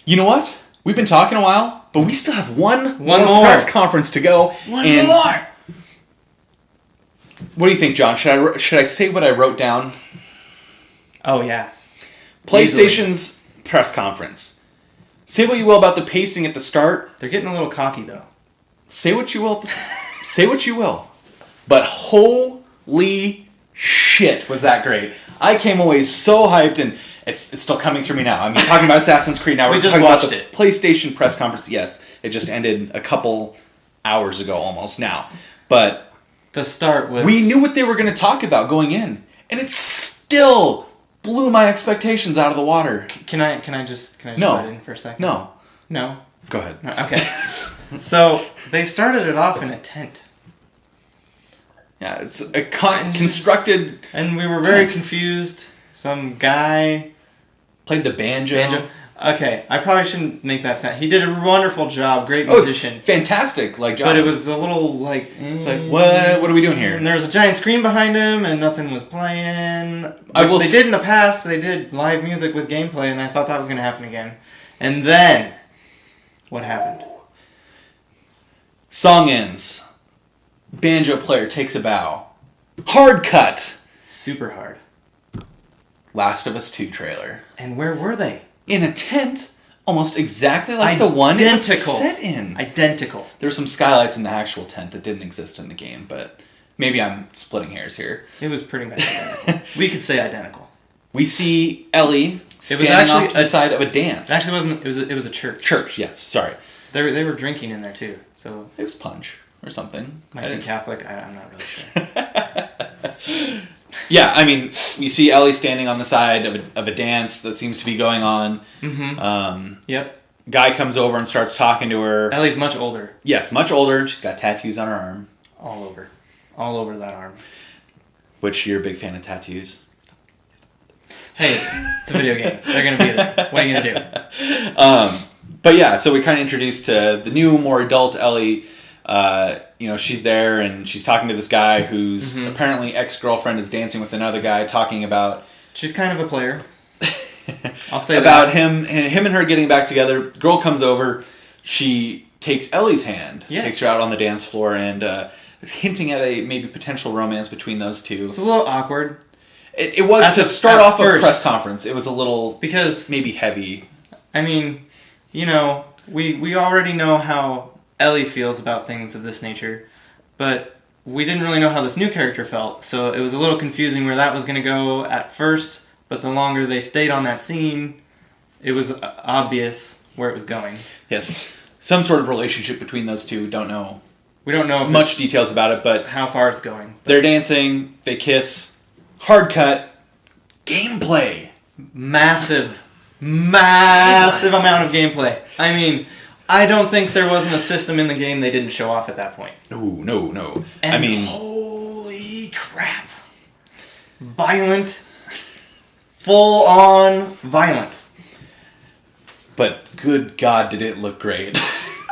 You know what? We've been talking a while, but we still have one more press conference to go. One more! What do you think, John? Should I say what I wrote down? Oh, yeah. PlayStation's press conference. Say what you will about the pacing at the start. They're getting a little cocky, though. Say what you will. Say what you will. But holy shit, was that great. I came away so hyped, and it's still coming through me now. I mean, talking about Assassin's Creed now. We just talking watched about the it. PlayStation press conference. Yes, it just ended a couple hours ago almost now. But the start was... we knew what they were going to talk about going in, and it still blew my expectations out of the water. Can I just butt in for a second? No. Go ahead. No, okay. So, they started it off in a tent. Yeah, it's a constructed... And we were very confused. Some guy... played the banjo. Okay, I probably shouldn't make that sound. He did a wonderful job. Great musician. Fantastic, job. But it was a little, like... It's like, what are we doing here? And there was a giant screen behind him, and nothing was playing. They did in the past. They did live music with gameplay, and I thought that was going to happen again. And then... what happened? Song ends. Banjo player takes a bow. Hard cut. Super hard. Last of Us 2 trailer. And where were they? In a tent, almost exactly like the one it was set in. Identical. There were some skylights in the actual tent that didn't exist in the game, but maybe I'm splitting hairs here. It was pretty much identical. We could say identical. We see Ellie standing off to the side of a dance. It actually wasn't. It was a church. Church, yes. Sorry. They were drinking in there too. So it was punch or something. Might be Catholic. I'm not really sure. Yeah, I mean, you see Ellie standing on the side of a dance that seems to be going on. Mm-hmm. Yep. Guy comes over and starts talking to her. Ellie's much older. Yes, much older. She's got tattoos on her arm. All over that arm. Which you're a big fan of tattoos. Hey, it's a video game. They're gonna be there. What are you gonna do? But yeah, so we kind of introduced to the new, more adult Ellie. She's there and she's talking to this guy whose apparently ex-girlfriend is dancing with another guy, talking about... She's kind of a player. I'll say about him and her getting back together. Girl comes over. She takes Ellie's hand, takes her out on the dance floor, and hinting at a maybe potential romance between those two. It's a little awkward. It was to start off a press conference. It was a little because maybe heavy. I mean, we already know how Ellie feels about things of this nature, but we didn't really know how this new character felt, so it was a little confusing where that was going to go at first, but the longer they stayed on that scene, it was obvious where it was going. Yes. Some sort of relationship between those two. Don't know. We don't know much details about it, but... how far it's going. They're dancing, they kiss, hard cut, gameplay. Massive amount of gameplay. I mean... I don't think there wasn't a system in the game they didn't show off at that point. No. And holy crap. Violent. Full on violent. But good God, did it look great.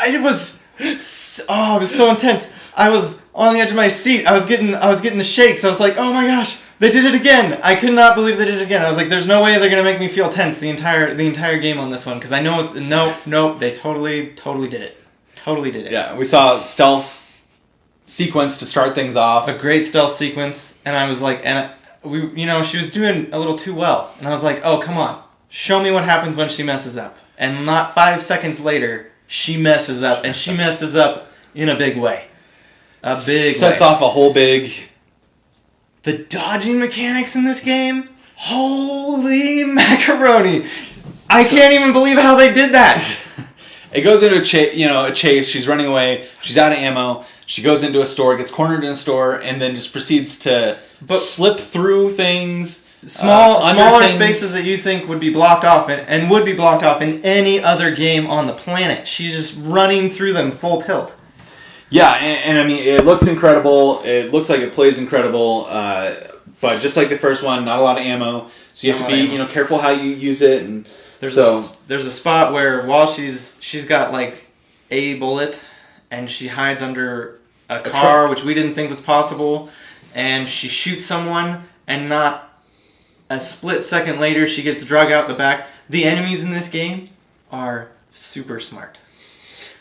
It was so intense. I was on the edge of my seat. I was getting the shakes. I was like, oh my gosh, they did it again. I could not believe they did it again. I was like, there's no way they're gonna make me feel tense the entire game on this one, because I know it's nope. They totally did it. Totally did it. Yeah, we saw stealth sequence to start things off. A great stealth sequence, and I was like, she was doing a little too well, and I was like, oh come on, show me what happens when she messes up. And not 5 seconds later, she messes up, and she messes up in a big way. Sets off a whole big... The dodging mechanics in this game? Holy macaroni! I can't even believe how they did that! It goes into a chase. She's running away. She's out of ammo. She goes into a store, gets cornered in a store, and then just proceeds to slip through things. Smaller spaces that you think would be blocked off and would be blocked off in any other game on the planet. She's just running through them full tilt. Yeah, and I mean, it looks incredible. It looks like it plays incredible. But just like the first one, not a lot of ammo. So you have to be careful how you use it. And there's a spot where while she's got like a bullet and she hides under a car, which we didn't think was possible, and she shoots someone, and not a split second later she gets drug out the back. The enemies in this game are super smart.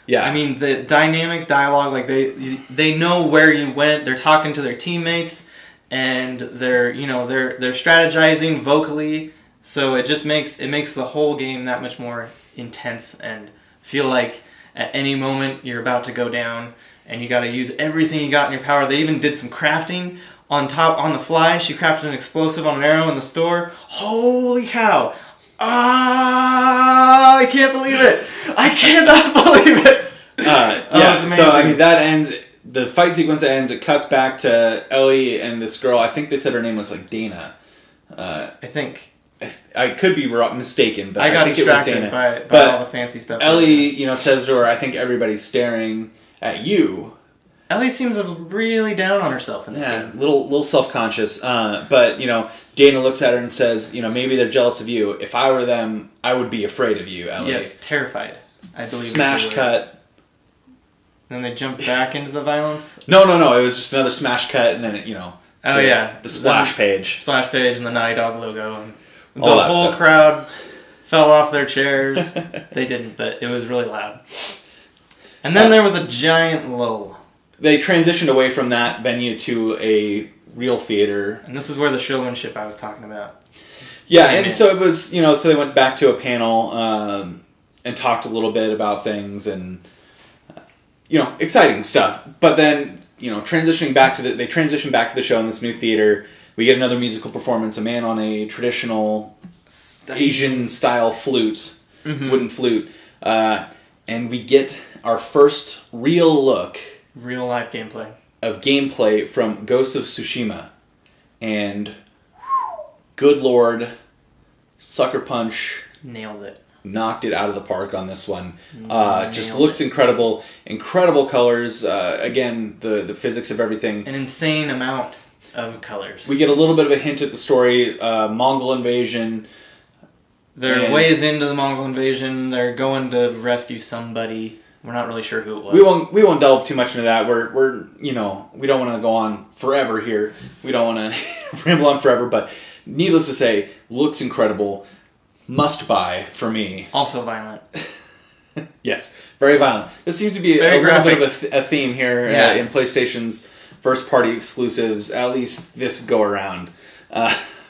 Yeah, I mean the dynamic dialogue, like they know where you went. They're talking to their teammates, and they're strategizing vocally. So it just makes the whole game that much more intense, and feel like at any moment you're about to go down, and you got to use everything you got in your power. They even did some crafting on the fly. She crafted an explosive on an arrow in the store. Holy cow! I can't believe it! I cannot believe it! So I mean, that ends. The fight sequence ends. It cuts back to Ellie and this girl. I think they said her name was like Dana. I think. I could be mistaken, but I got think distracted it was Dana. by all the fancy stuff. Ellie, says to her, "I think everybody's staring at you." Ellie seems really down on herself in this game. Little self-conscious. But Dana looks at her and says, maybe they're jealous of you. If I were them, I would be afraid of you, Ellie. Yes, terrified. I believe. Smash cut. And then they jump back into the violence. No. It was just another smash cut, and then the splash page, and the Naughty Dog logo, and the all whole crowd fell off their chairs. They didn't, but it was really loud. And then there was a giant lull. They transitioned away from that venue to a real theater. And this is where the showmanship I was talking about. Yeah, and so it was, so they went back to a panel and talked a little bit about things and, exciting stuff. But then, transitioning back to they transition back to the show in this new theater. We get another musical performance, a man on a traditional Asian-style flute, wooden flute. And we get our first real look. Real life gameplay. Of gameplay from Ghost of Tsushima. And good lord, Sucker Punch nailed it. Knocked it out of the park on this one. Just looks incredible. Incredible colors. Again, the physics of everything. An insane amount of colors. We get a little bit of a hint at the story. Mongol invasion. They're ways into the Mongol invasion. They're going to rescue somebody. We're not really sure who it was. We won't delve too much into that. We're we don't want to go on forever here. We don't want to ramble on forever. But needless to say, looks incredible. Must buy for me. Also violent. Yes, very violent. This seems to be a little bit of a theme here in PlayStation's first party exclusives. At least this go around.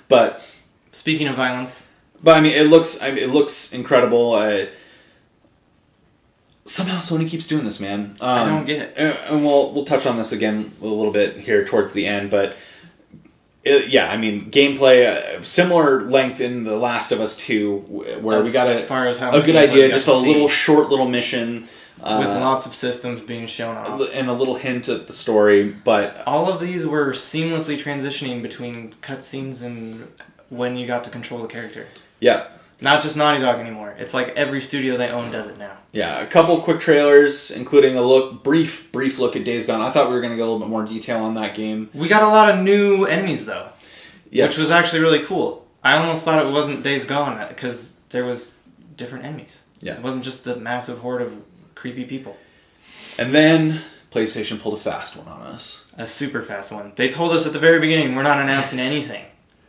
But speaking of violence, but I mean, it looks incredible. Somehow Sony keeps doing this, man. I don't get it. And we'll touch on this again a little bit here towards the end, but gameplay, similar length in The Last of Us 2, where we got a good idea, just a short little mission. With lots of systems being shown off. And a little hint at the story, but... All of these were seamlessly transitioning between cutscenes and when you got to control the character. Yeah. Not just Naughty Dog anymore. It's like every studio they own does it now. Yeah, a couple quick trailers, including a brief look at Days Gone. I thought we were going to get a little bit more detail on that game. We got a lot of new enemies, though. Yes. Which was actually really cool. I almost thought it wasn't Days Gone, because there was different enemies. Yeah. It wasn't just the massive horde of creepy people. And then PlayStation pulled a fast one on us. A super fast one. They told us at the very beginning, we're not announcing anything.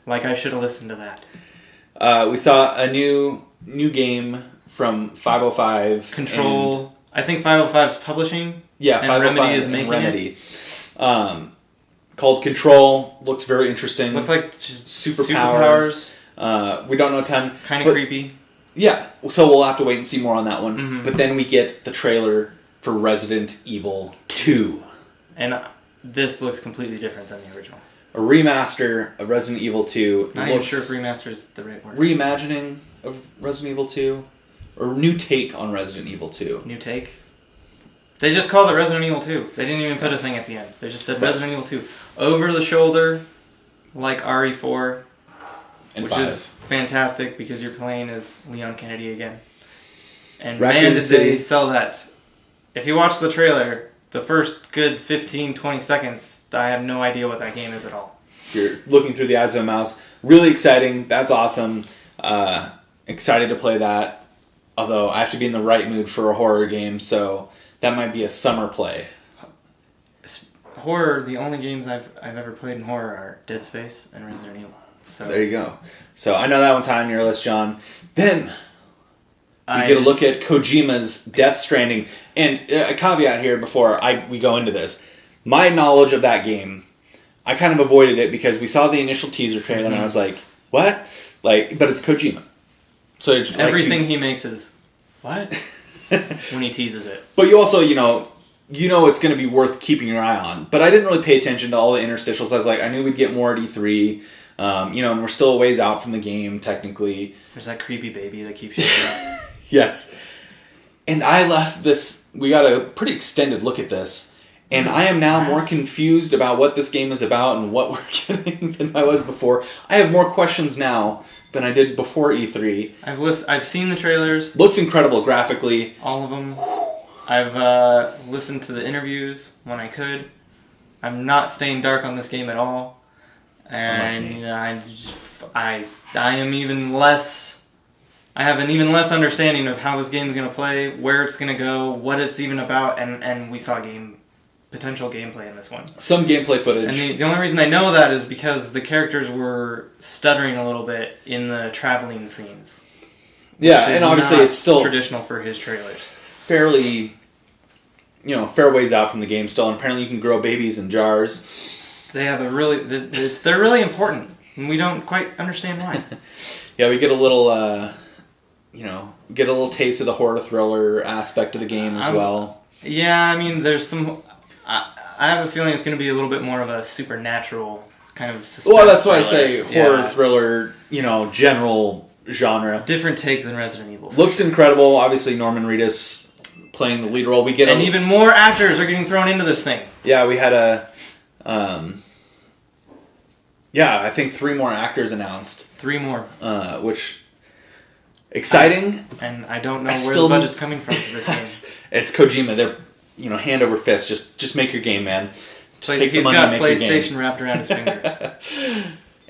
Like, I should have listened to that. We saw a new game from 505. Control. I think 505's publishing. Yeah, and 505 Remedy is making Remedy. Called Control. Looks very interesting. Looks like just superpowers. We don't know a ton. Kind of creepy. Yeah, so we'll have to wait and see more on that one. Mm-hmm. But then we get the trailer for Resident Evil 2. And this looks completely different than the original. A remaster of Resident Evil 2. Not even sure if remaster is the right word. Reimagining of Resident Evil 2? Or new take on Resident Evil 2? New take? They just called it Resident Evil 2. They didn't even put a thing at the end. They just said Resident Evil 2. Over the shoulder, like RE4. And which 5. is fantastic because you're playing as Leon Kennedy again. And Raccoon man, did City. they sell that. If you watch the trailer, the first good 15, 20 seconds, I have no idea what that game is at all. You're looking through the eyes of a mouse. Really exciting. That's awesome. Excited to play that. Although I have to be in the right mood for a horror game, so that might be a summer play. Horror, the only games I've ever played in horror are Dead Space and Resident Evil. So there you go. So I know that one's high on your list, John. Then we get a look at Kojima's Death Stranding. And a caveat here before we go into this. My knowledge of that game, I kind of avoided it because we saw the initial teaser trailer and I was like, what? But it's Kojima. So it's everything he makes is, what? When he teases it. But you also, you know it's going to be worth keeping your eye on. But I didn't really pay attention to all the interstitials. I was like, I knew we'd get more at E3. And we're still a ways out from the game, technically. There's that creepy baby that keeps showing up. Yes. And I left this... We got a pretty extended look at this. And I am now more confused about what this game is about and what we're getting than I was before. I have more questions now than I did before E3. I've seen the trailers. Looks incredible graphically. All of them. I've listened to the interviews when I could. I'm not staying dark on this game at all. And I am even less... I have an even less understanding of how this game is going to play, where it's going to go, what it's even about, and we saw potential gameplay in this one. Some gameplay footage. And the only reason I know that is because the characters were stuttering a little bit in the traveling scenes. Yeah, and obviously it's still traditional for his trailers. Fairly, fair ways out from the game still, and apparently you can grow babies in jars. They have they're really important, and we don't quite understand why. Yeah, we get a little, taste of the horror thriller aspect of the game as well. Yeah, I mean, there's some... I have a feeling it's going to be a little bit more of a supernatural kind of suspense. Well, that's why I say horror thriller, general genre. Different take than Resident Evil. Looks incredible. Obviously, Norman Reedus playing the lead role. We get even more actors are getting thrown into this thing. Yeah, we had I think 3 more actors announced. 3 more. Which... Exciting. And I don't know where the budget's coming from for this game. It's Kojima. They're, hand over fist. Just make your game, man. Just take the money and make your game. He's got PlayStation wrapped around his finger.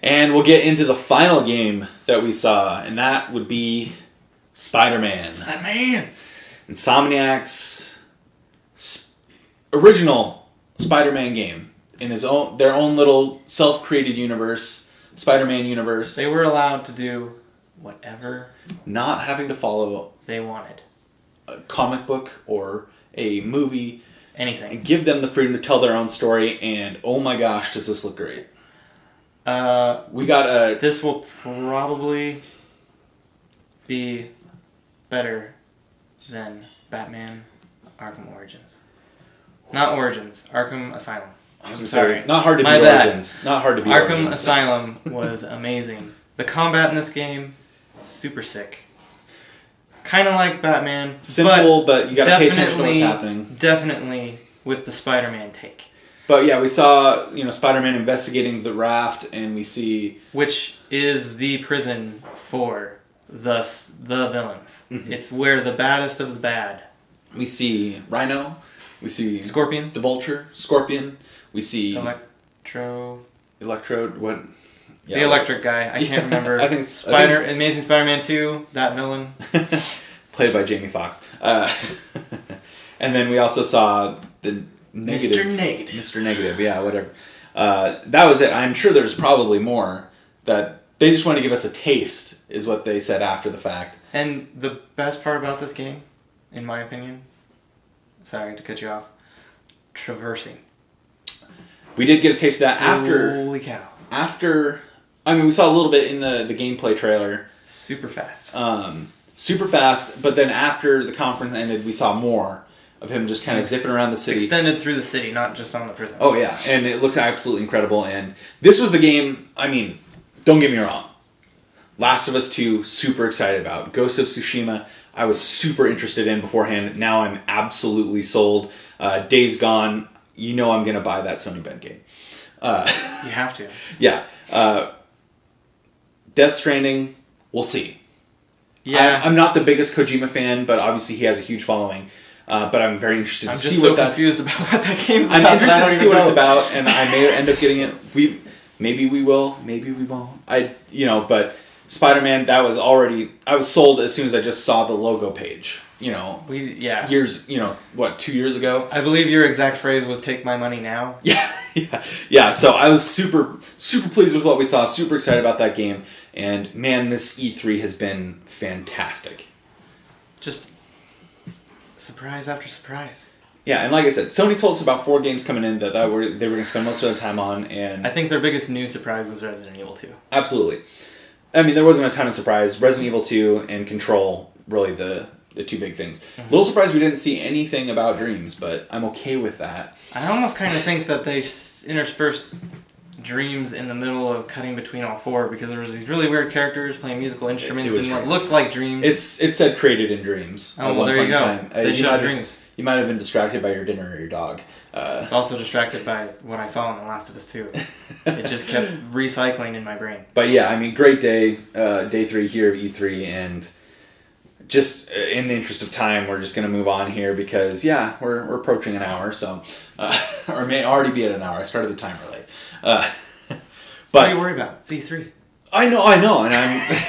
And we'll get into the final game that we saw, and that would be Spider-Man. Spider-Man! Insomniac's original Spider-Man game in their own little self-created universe, Spider-Man universe. They were allowed to do whatever, not having to follow they wanted, a comic book or a movie, anything, and give them the freedom to tell their own story. And oh my gosh, does this look great! We got This will probably be better than Batman Arkham Origins. Not Origins, Arkham Asylum. I'm sorry, not hard to beat Origins. Not hard to beat Arkham Origins. Asylum was amazing. The combat in this game, super sick. Kind of like Batman. Simple, but you got to pay attention to what's happening. Definitely with the Spider-Man take. But yeah, we saw Spider-Man investigating the raft, and we see which is the prison for the villains. Mm-hmm. It's where the baddest of the bad. We see Rhino. We see Scorpion. The Vulture. Scorpion. We see Electrode. What? Yeah, the electric guy. I can't remember. I think Amazing Spider-Man 2. That villain. Played by Jamie Foxx. And then we also saw the negative. Mr. Negative. Mr. Negative, yeah, whatever. That was it. I'm sure there's probably more that they just want to give us a taste, is what they said after the fact. And the best part about this game, in my opinion, sorry to cut you off, traversing. We did get a taste of that after. Holy cow. After, I mean, we saw a little bit in the gameplay trailer. Super fast. Super fast, but then after the conference ended, we saw more of him just kind of zipping around the city. Extended through the city, not just on the prison. Oh, yeah, and it looks absolutely incredible. And this was the game, I mean, don't get me wrong. Last of Us 2, super excited about. Ghost of Tsushima, I was super interested in beforehand. Now I'm absolutely sold. Days Gone, you know I'm going to buy that Sony Bend game. You have to. Yeah. Death Stranding, we'll see. Yeah. I'm not the biggest Kojima fan, but obviously he has a huge following. But I'm very interested to see I'm what just so confused about what that game's I'm about. interested to see what it's about, and I may end up getting it. Maybe we will, maybe we won't. But Spider-Man, I was sold as soon as I just saw the logo page. Years, 2 years ago? I believe your exact phrase was "take my money now." Yeah. So I was super, super pleased with what we saw. Super excited about that game, and man, this E3 has been fantastic. Just surprise after surprise. Yeah, and like I said, Sony told us about 4 games coming in that they were going to spend most of their time on, and I think their biggest new surprise was Resident Evil 2. Absolutely. I mean, there wasn't a ton of surprise. Resident Evil 2 and Control, really the 2 big things. A little surprised we didn't see anything about Dreams, but I'm okay with that. I almost kind of think that they interspersed Dreams in the middle of cutting between all 4, because there was these really weird characters playing musical instruments and what looked like Dreams. It said created in Dreams. Oh, well, there you go. They shot Dreams. You might have been distracted by your dinner or your dog. I was also distracted by what I saw in The Last of Us 2. It just kept recycling in my brain. But yeah, I mean, great day, day 3 here of E3, and just in the interest of time, we're just going to move on here because, we're approaching an hour, so, or may already be at an hour. I started the timer late. But what are you worried about? It's E3. I know, and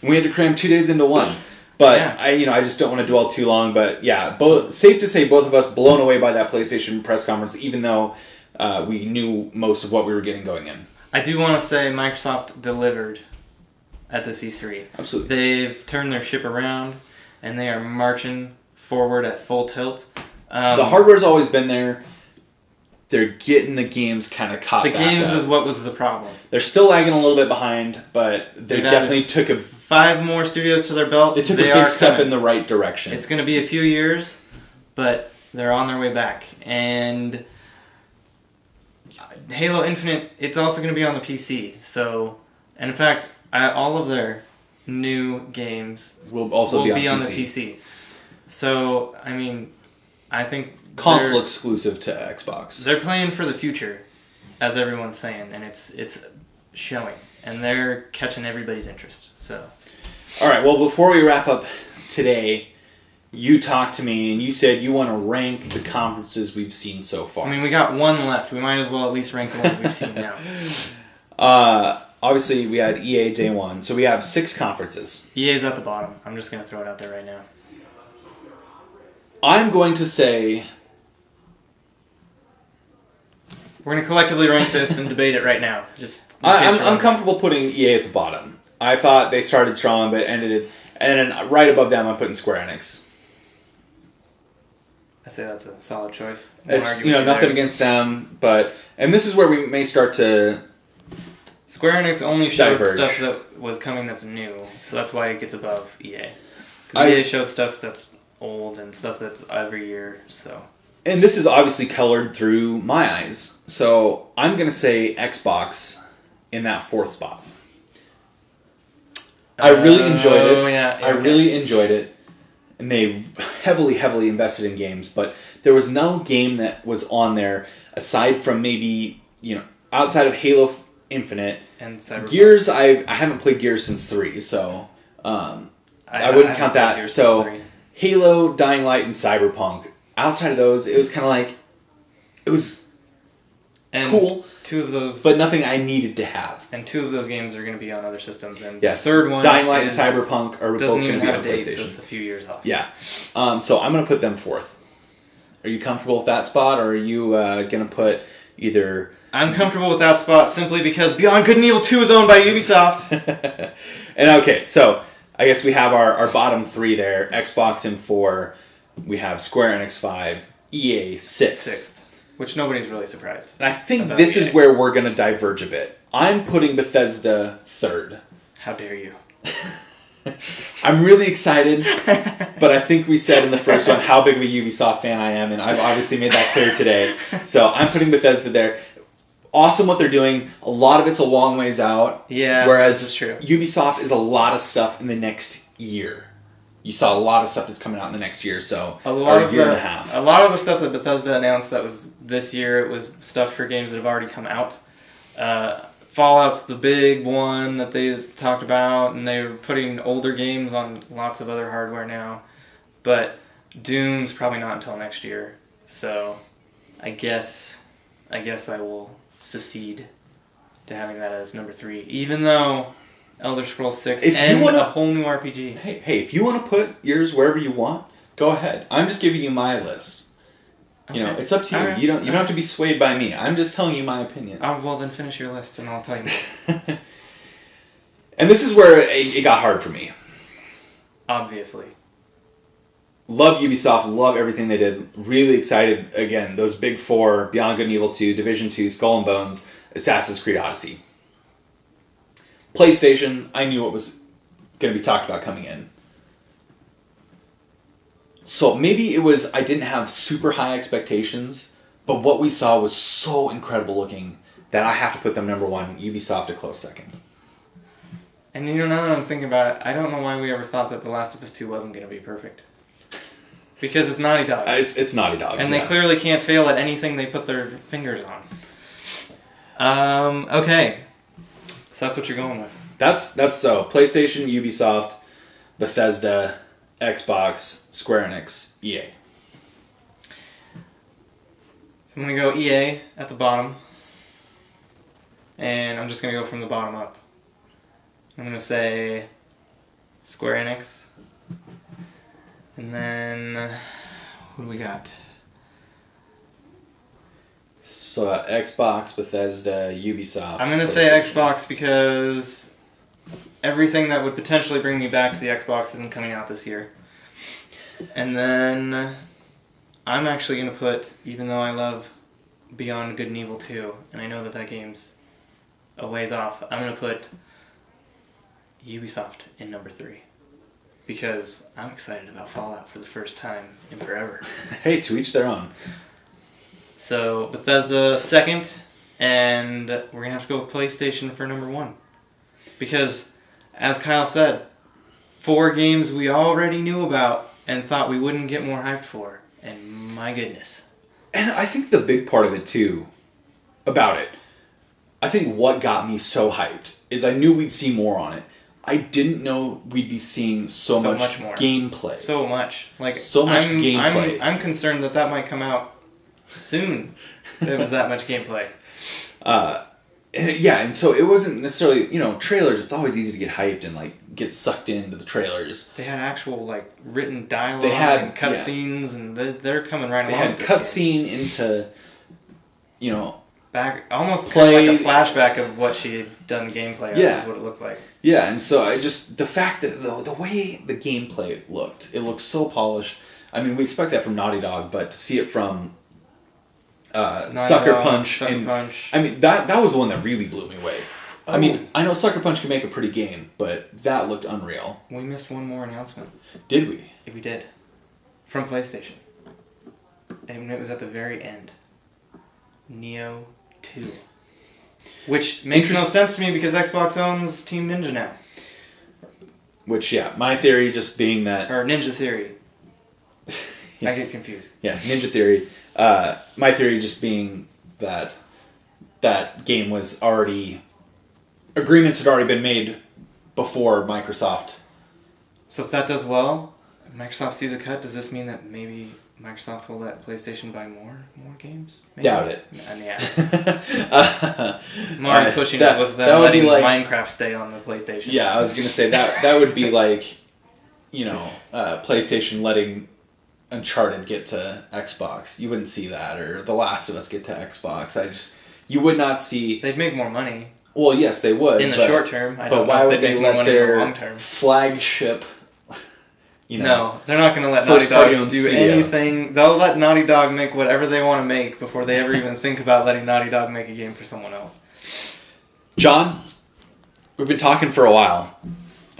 we had to cram 2 days into one. But I just don't want to dwell too long. But safe to say, both of us blown away by that PlayStation press conference, even though we knew most of what we were getting going in. I do want to say Microsoft delivered at this E3. Absolutely, they've turned their ship around, and they are marching forward at full tilt. The hardware's always been there. They're getting the games kind of caught back up. The games is what was the problem. They're still lagging a little bit behind, but they definitely took 5 more studios to their belt. They took a big step in the right direction. It's going to be a few years, but they're on their way back. And Halo Infinite, it's also going to be on the PC. So, and in fact, all of their new games will be on the PC. So, I mean, I think console exclusive to Xbox. They're playing for the future, as everyone's saying, and it's showing, and they're catching everybody's interest. So, all right. Well, before we wrap up today, you talked to me and you said you want to rank the conferences we've seen so far. I mean, we got 1 left. We might as well at least rank the ones we've seen now. Obviously, we had EA day 1, so we have 6 conferences. EA's at the bottom. I'm just going to throw it out there right now. I'm going to say... We're going to collectively rank this and debate it right now. I'm comfortable putting EA at the bottom. I thought they started strong, but ended it... And then right above them, I'm putting Square-enix. I say that's a solid choice. It's, nothing against them, but... And this is where we may start to... Square-enix only showed diverge. Stuff that was coming that's new, so that's why it gets above EA. Because EA showed stuff that's old and stuff that's every year, so... And this is obviously colored through my eyes. So I'm going to say Xbox in that 4th spot. I really enjoyed it. Yeah, okay. I really enjoyed it. And they heavily, heavily invested in games. But there was no game that was on there aside from maybe, outside of Halo Infinite. And Cyberpunk. Gears, I haven't played Gears since 3, so I wouldn't count that. So Halo, Dying Light, and Cyberpunk. Outside of those, it was kind of like, it was cool. 2 of those... But nothing I needed to have. And 2 of those games are going to be on other systems. And yes. The third one... Dying Light and Cyberpunk are both doesn't going to even be have on dates, PlayStation. so it's a few years off. Yeah. So I'm going to put them 4th. Are you comfortable with that spot, or are you going to put either... I'm comfortable with that spot simply because Beyond Good and Evil 2 is owned by Ubisoft. And okay, so I guess we have our bottom three there. Xbox in 4. We have Square-enix 5. EA 6. Which nobody's really surprised. And I think this is where we're going to diverge a bit. I'm putting Bethesda 3rd. How dare you? I'm really excited, but I think we said in the first one how big of a Ubisoft fan I am, and I've obviously made that clear today. So I'm putting Bethesda there. Awesome what they're doing. A lot of it's a long ways out. Yeah, whereas this is true. Ubisoft is a lot of stuff in the next year. You saw a lot of stuff that's coming out in the next year, so a year and a half. A lot of the stuff that Bethesda announced that was this year, it was stuff for games that have already come out. Fallout's the big one that they talked about, and they're putting older games on lots of other hardware now. But Doom's probably not until next year, so I guess I will secede to having that as number 3, even though Elder Scrolls 6 a whole new RPG. Hey, if you want to put yours wherever you want, go ahead. I'm just giving you my list. Okay. You know, it's up to you. Right. You don't have to be swayed by me. I'm just telling you my opinion. Well, then finish your list and I'll tell you more. And this is where it got hard for me. Obviously. Love Ubisoft, love everything they did. Really excited, again, those big 4, Beyond Good and Evil 2, Division 2, Skull and Bones, Assassin's Creed Odyssey. PlayStation, I knew what was going to be talked about coming in. So maybe it was I didn't have super high expectations, but what we saw was so incredible looking that I have to put them number 1, Ubisoft a close second. And you know, now that I'm thinking about it, I don't know why we ever thought that The Last of Us 2 wasn't going to be perfect. Because it's Naughty Dog. It's Naughty Dog. And they clearly can't fail at anything they put their fingers on. Okay. So that's what you're going with. That's so. PlayStation, Ubisoft, Bethesda, Xbox, Square-enix, EA. So I'm going to go EA at the bottom. And I'm just going to go from the bottom up. I'm going to say Square-enix. And then, what do we got? So Xbox, Bethesda, Ubisoft. I'm going to say Xbox because everything that would potentially bring me back to the Xbox isn't coming out this year. And then I'm actually going to put, even though I love Beyond Good and Evil 2, and I know that game's a ways off, I'm going to put Ubisoft in number 3. Because I'm excited about Fallout for the first time in forever. Hey, to each their own. So, Bethesda second, and we're going to have to go with PlayStation for number 1. Because, as Kyle said, 4 games we already knew about and thought we wouldn't get more hyped for. And my goodness. And I think the big part of it, too, about it, I think what got me so hyped is I knew we'd see more on it. I didn't know we'd be seeing so much more gameplay. So much. Gameplay. I'm concerned that might come out soon. If it was that much gameplay. And so it wasn't necessarily, trailers, it's always easy to get hyped and, get sucked into the trailers. They had actual, written dialogue and cutscenes, and they're coming right along. They had cutscene into, back almost kind of like a flashback of what she had done gameplay. Yeah, is what it looked like. Yeah, and so the fact that the way the gameplay looked, it looked so polished. I mean, we expect that from Naughty Dog, but to see it from Sucker Punch, I mean that was the one that really blew me away. I mean, I know Sucker Punch can make a pretty game, but that looked unreal. We missed one more announcement. Did we? We did. From PlayStation, and it was at the very end. Neo 2. Which makes no sense to me because Xbox owns Team Ninja now. Which, my theory just being that... Or Ninja Theory. Yes. I get confused. Yeah, Ninja Theory. My theory just being that that game was already... Agreements had already been made before Microsoft. So if that does well, Microsoft sees a cut, does this mean that maybe... Microsoft will let PlayStation buy more games? Maybe? Doubt it. And I'm already pushing it with them letting Minecraft stay on the PlayStation. Yeah, I was going to say that would be like, PlayStation letting Uncharted get to Xbox. You wouldn't see that, or The Last of Us get to Xbox. You would not see. They'd make more money. Well, yes, they would in the short term. But why would they let their flagship? No, they're not going to let Naughty Dog do anything. They'll let Naughty Dog make whatever they want to make before they ever even think about letting Naughty Dog make a game for someone else. John, we've been talking for a while.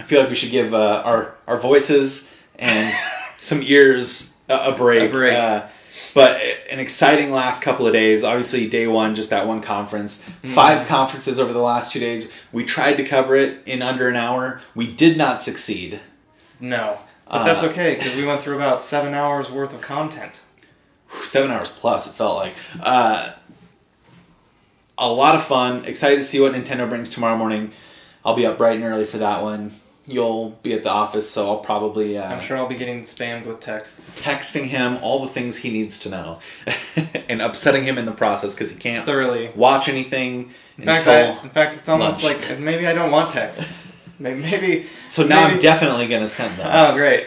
I feel like we should give our voices and some ears a break. But an exciting last couple of days. Obviously, day one, just that one conference. 5 conferences over the last 2 days. We tried to cover it in under an hour. We did not succeed. No. But that's okay, because we went through about 7 hours worth of content. 7 hours plus, it felt like. A lot of fun. Excited to see what Nintendo brings tomorrow morning. I'll be up bright and early for that one. You'll be at the office, so I'll probably... I'm sure I'll be getting spammed with texts. Texting him all the things he needs to know. And upsetting him in the process, because he can't thoroughly watch anything in fact, it's almost like maybe I don't want texts. Maybe. So now I'm definitely going to send them. Oh, great.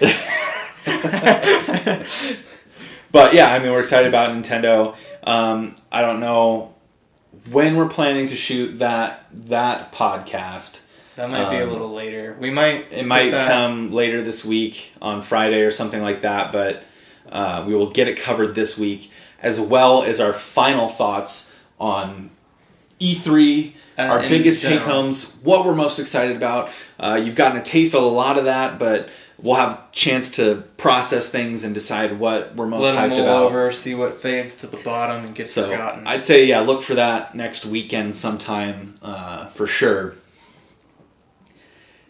But yeah, I mean, we're excited about Nintendo. I don't know when we're planning to shoot that podcast. That might be a little later. It might come later this week on Friday or something like that, but we will get it covered this week, as well as our final thoughts on E3, our biggest take-homes, what we're most excited about. You've gotten a taste of a lot of that, but we'll have a chance to process things and decide what we're most hyped about. Over, see what fades to the bottom and gets forgotten. I'd say, yeah, look for that next weekend sometime for sure.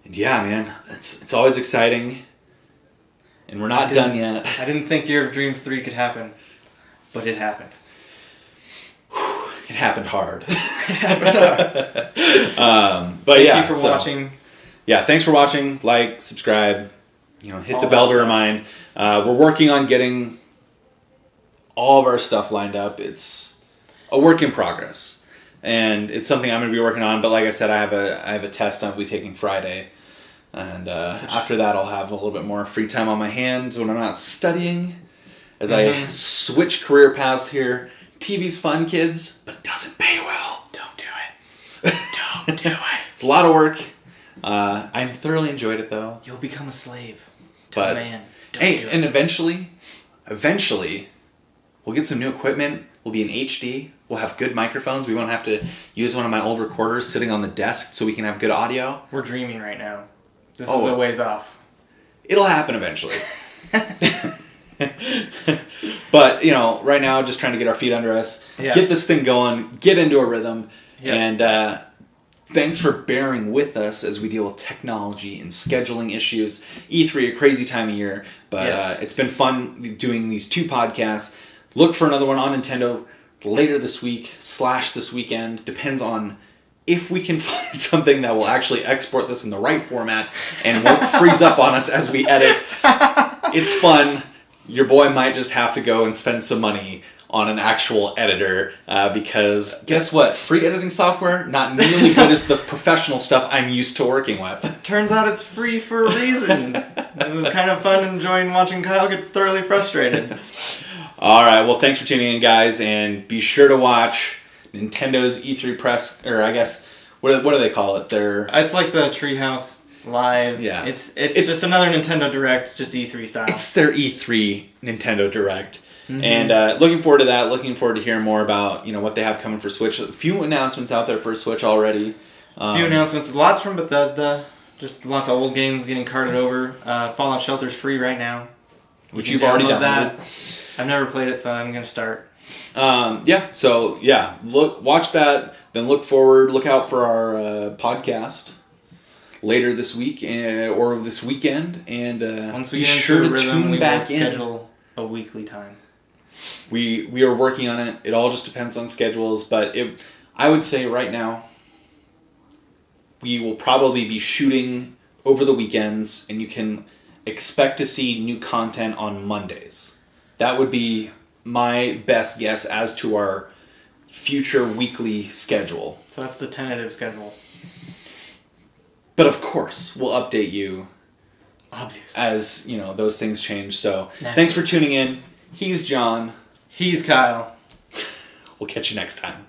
And yeah, man, it's always exciting, and we're not done yet. I didn't think Year of Dreams 3 could happen, but it happened. It happened hard. But Thank you for watching. Yeah, thanks for watching. Like, subscribe, hit the bell to remind. We're working on getting all of our stuff lined up. It's a work in progress, and it's something I'm going to be working on. But like I said, I have a test I'll be taking Friday. And after that, I'll have a little bit more free time on my hands when I'm not studying. As I switch career paths here. TV's fun, kids, but it doesn't pay well. Don't do it. Don't do it. It's a lot of work. I thoroughly enjoyed it, though. You'll become a slave to a man. And eventually, we'll get some new equipment. We'll be in HD. We'll have good microphones. We won't have to use one of my old recorders sitting on the desk so we can have good audio. We're dreaming right now. This is a ways off. It'll happen eventually. But, right now, just trying to get our feet under us. Yeah. Get this thing going. Get into a rhythm. Yeah. And thanks for bearing with us as we deal with technology and scheduling issues. E3, a crazy time of year. But it's been fun doing these 2 podcasts. Look for another one on Nintendo later this week / this weekend. Depends on if we can find something that will actually export this in the right format and won't freeze up on us as we edit. It's fun. Your boy might just have to go and spend some money on an actual editor because guess what? Free editing software, not nearly good as the professional stuff I'm used to working with. Turns out it's free for a reason. It was kind of fun enjoying watching Kyle get thoroughly frustrated. All right, well, thanks for tuning in, guys, and be sure to watch Nintendo's E3 press, or I guess, what do they call it? It's like the Treehouse Live. Yeah. It's just another Nintendo Direct, just E3 style. It's their E3 Nintendo Direct. Mm-hmm. And looking forward to that. Looking forward to hearing more about what they have coming for Switch. A few announcements out there for Switch already. A few announcements. Lots from Bethesda. Just lots of old games getting carted over. Fallout Shelter's free right now. Which you've already downloaded. That. I've never played it, so I'm going to start. Watch that. Then look out for our podcast later this week or this weekend. And once we get into a rhythm, we will schedule a weekly time. We are working on it. It all just depends on schedules, but I would say right now we will probably be shooting over the weekends, and you can expect to see new content on Mondays. That would be my best guess as to our future weekly schedule. So that's the tentative schedule. But of course, we'll update you Obvious. as those things change. So thanks for tuning in. He's John. He's Kyle. We'll catch you next time.